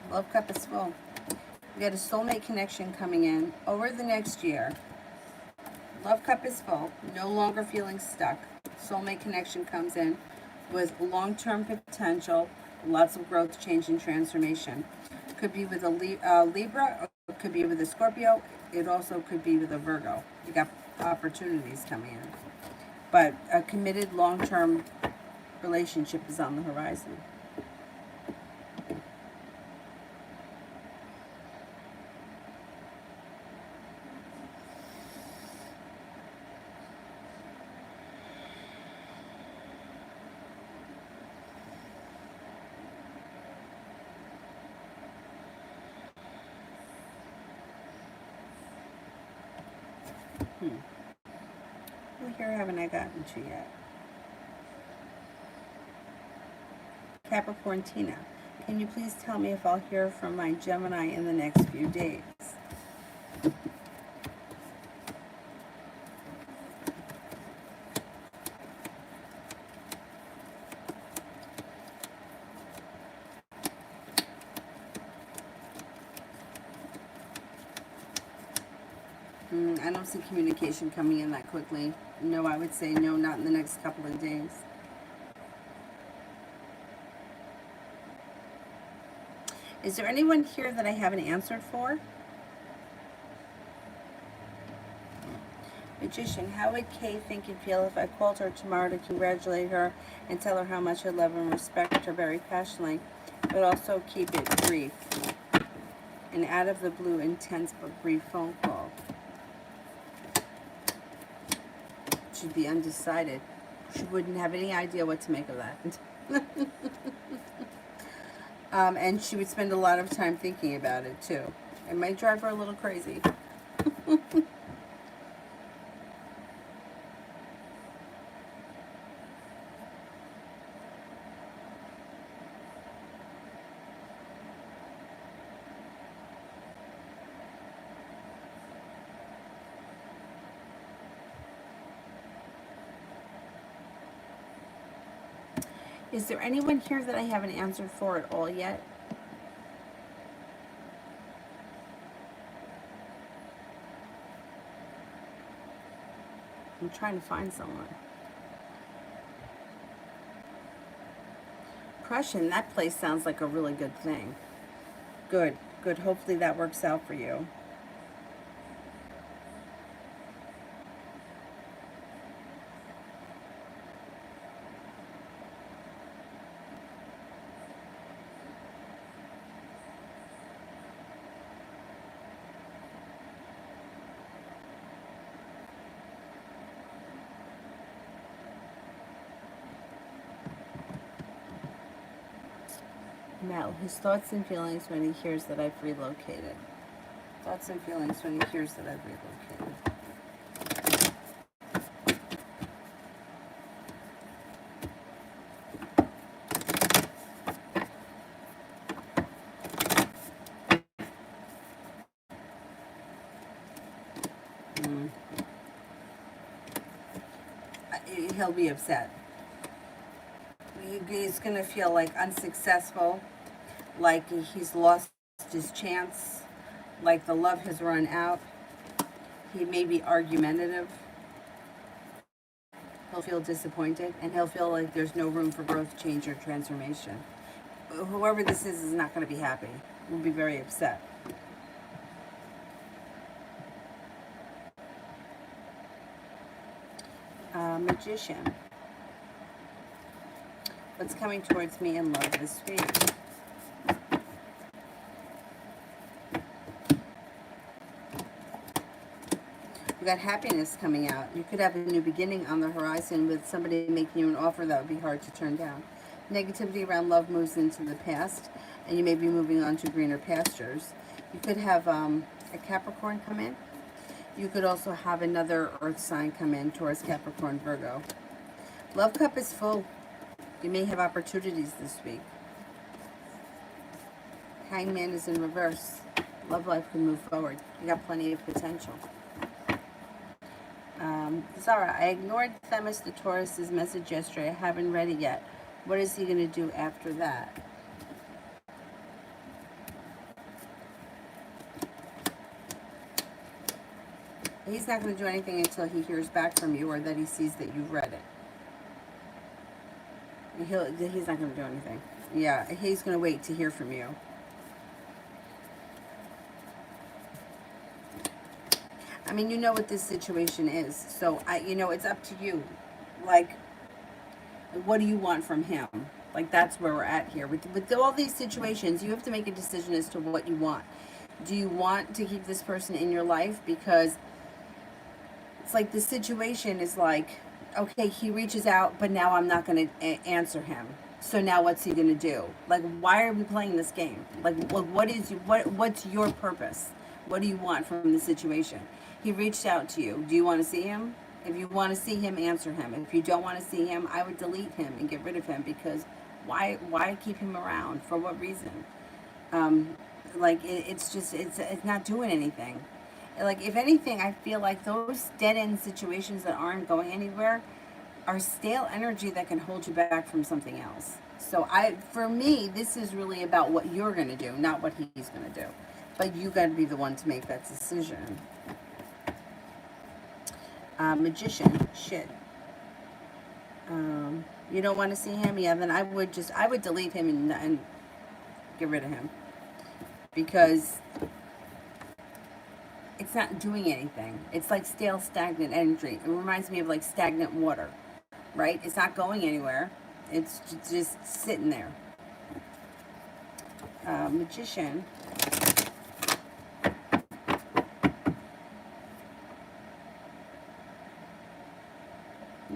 Speaker 1: Love cup is full. We got a soulmate connection coming in over the next year. Love cup is full. No longer feeling stuck. soulmate connection comes in with long-term potential, lots of growth, change, and transformation. Could be with a Libra, or it could be with a Scorpio. It also could be with a Virgo. You got opportunities coming in. But a committed long-term relationship is on the horizon. Who here haven't I gotten to yet? Capricorn Tina, can you please tell me if I'll hear from my Gemini in the next few days? I don't see communication coming in that quickly. No, I would say no, not in the next couple of days. Is there anyone here that I haven't answered for? Magician, how would Kay think and feel if I called her tomorrow to congratulate her and tell her how much I love and respect her very passionately, but also keep it brief? An out of the blue, intense but brief phone call. She'd be undecided. She wouldn't have any idea what to make of that. And she would spend a lot of time thinking about it too. It might drive her a little crazy. Is there anyone here that I haven't answered for at all yet? I'm trying to find someone. Prussian, that place sounds like a really good thing. Good, good. Hopefully that works out for you. Mel, his thoughts and feelings when he hears that I've relocated. Thoughts and feelings when he hears that I've relocated. He'll be upset. He's going to feel like unsuccessful, like he's lost his chance, like the love has run out. He may be argumentative. He'll feel disappointed, and he'll feel like there's no room for growth, change, or transformation. Whoever this is not going to be happy. Will be very upset. Magician. What's coming towards me in love this week? We got happiness coming out. You could have a new beginning on the horizon with somebody making you an offer that would be hard to turn down. Negativity around love moves into the past, and you may be moving on to greener pastures. You could have a Capricorn come in. You could also have another earth sign come in towards Capricorn, Virgo. Love cup is full. You may have opportunities this week. Hangman is in reverse. Love life can move forward. You got plenty of potential. Zara, I ignored Themis the Taurus's message yesterday. I haven't read it yet. What is he going to do after that? He's not going to do anything until he hears back from you or that he sees that you've read it. He's not going to do anything. Yeah, he's going to wait to hear from you. I mean, you know what this situation is. So, it's up to you. Like, what do you want from him? Like, that's where we're at here. With all these situations, you have to make a decision as to what you want. Do you want to keep this person in your life? Because it's like the situation is like, okay, he reaches out, but now I'm not going to answer him. So now what's he going to do? Like, why are we playing this game? Like, what's your purpose? What do you want from the situation? He reached out to you. Do you want to see him? If you want to see him, answer him. If you don't want to see him, I would delete him and get rid of him, because why keep him around? For what reason? Like, it's not doing anything. Like, if anything, I feel like those dead end situations that aren't going anywhere are stale energy that can hold you back from something else. So for me, this is really about what you're going to do, not what he's going to do. But you got to be the one to make that decision. Magician, shit. You don't want to see him? Yeah, then I would delete him and get rid of him, because it's not doing anything. It's like stale, stagnant energy. It reminds me of like stagnant water, right? It's not going anywhere. It's just sitting there. Magician.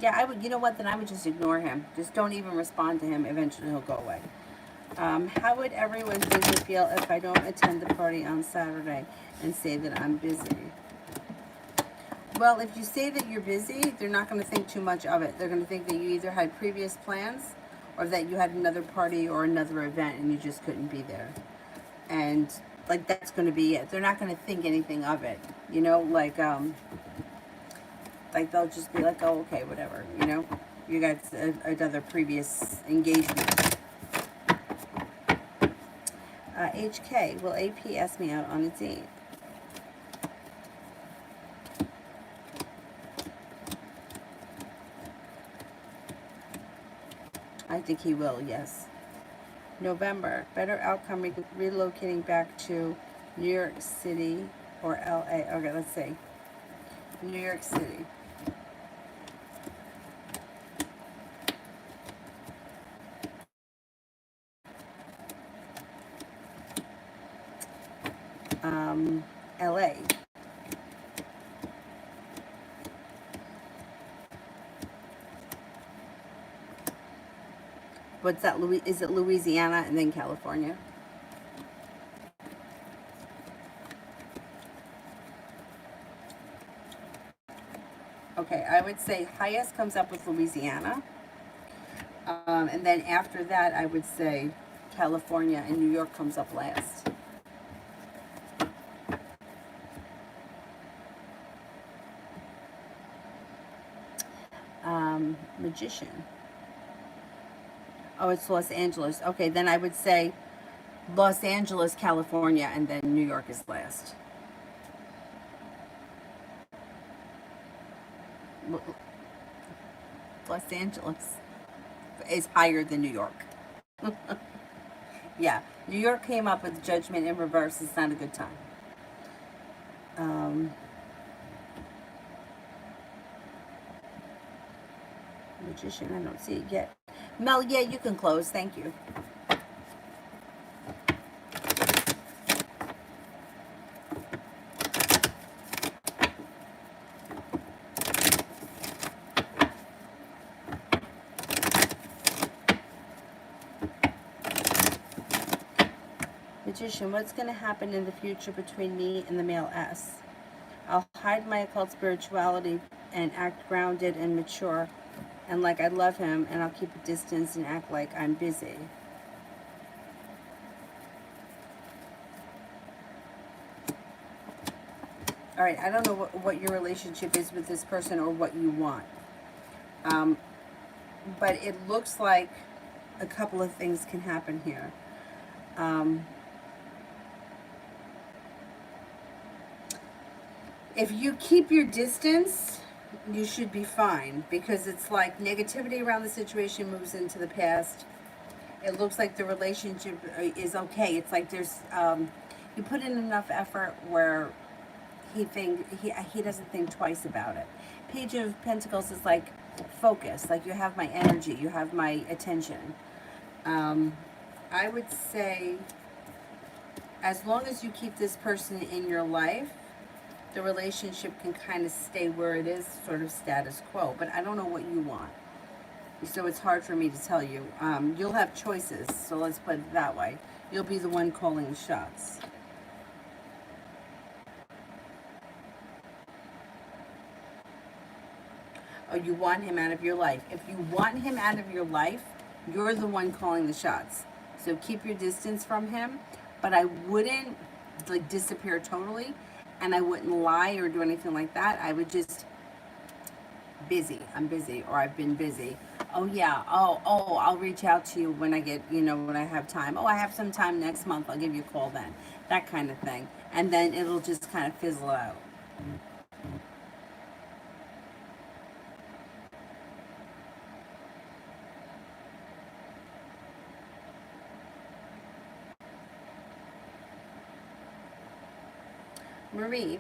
Speaker 1: Yeah, I would, you know what, then I would just ignore him. Just don't even respond to him. Eventually he'll go away. How would everyone busy feel if I don't attend the party on Saturday and say that I'm busy? Well, if you say that you're busy, they're not going to think too much of it. They're going to think that you either had previous plans or that you had another party or another event and you just couldn't be there. And, like, that's going to be it. They're not going to think anything of it. You know, like they'll just be like, oh, okay, whatever, you know? You got another previous engagement. HK, will AP ask me out on a date? I think he will, yes. November, better outcome relocating back to New York City or LA. Okay, let's see. New York City. LA. What's that? Is it Louisiana and then California? Okay, I would say highest comes up with Louisiana. And then after that, I would say California, and New York comes up last. Magician. Oh, it's Los Angeles. Okay, then I would say Los Angeles, California, and then New York is last. Los Angeles is higher than New York. Yeah, New York came up with Judgment in reverse. It's not a good time. Magician, I don't see it yet. Mel, yeah, you can close. Thank you. Magician, what's going to happen in the future between me and the male S? I'll hide my occult spirituality and act grounded and mature and like I love him, and I'll keep a distance and act like I'm busy. All right, I don't know what your relationship is with this person or what you want. But it looks like a couple of things can happen here. If you keep your distance, you should be fine, because it's like negativity around the situation moves into the past. It looks like the relationship is okay. It's like there's you put in enough effort where he doesn't think twice about it. Page of Pentacles is like focus, like you have my energy, you have my attention. I would say as long as you keep this person in your life, the relationship can kind of stay where it is, sort of status quo. But I don't know what you want, so it's hard for me to tell you. You'll have choices, so let's put it that way. You'll be the one calling the shots. Oh, you want him out of your life. If you want him out of your life, you're the one calling the shots. So keep your distance from him, but I wouldn't like disappear totally, and I wouldn't lie or do anything like that. I would just busy. I'm busy, or I've been busy. Oh yeah. Oh, I'll reach out to you when I get, when I have time. Oh, I have some time next month. I'll give you a call then. That kind of thing. And then it'll just kind of fizzle out. Marie,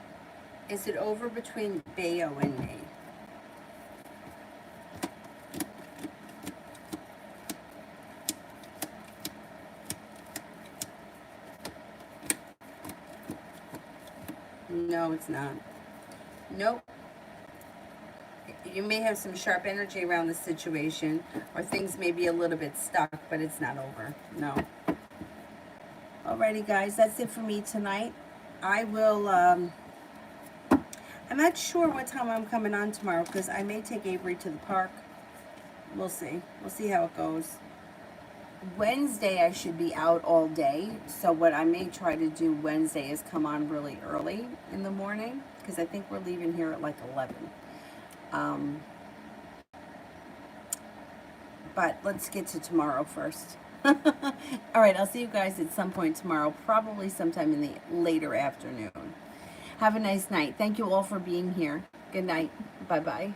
Speaker 1: is it over between Bayo and me? No, it's not. Nope. You may have some sharp energy around the situation, or things may be a little bit stuck, but it's not over. No. Alrighty, guys, that's it for me tonight. I will, I'm not sure what time I'm coming on tomorrow, because I may take Avery to the park. We'll see. We'll see how it goes. Wednesday, I should be out all day, so what I may try to do Wednesday is come on really early in the morning, because I think we're leaving here at like 11. But let's get to tomorrow first. All right, I'll see you guys at some point tomorrow, probably sometime in the later afternoon. Have a nice night. Thank you all for being here. Good night. Bye-bye.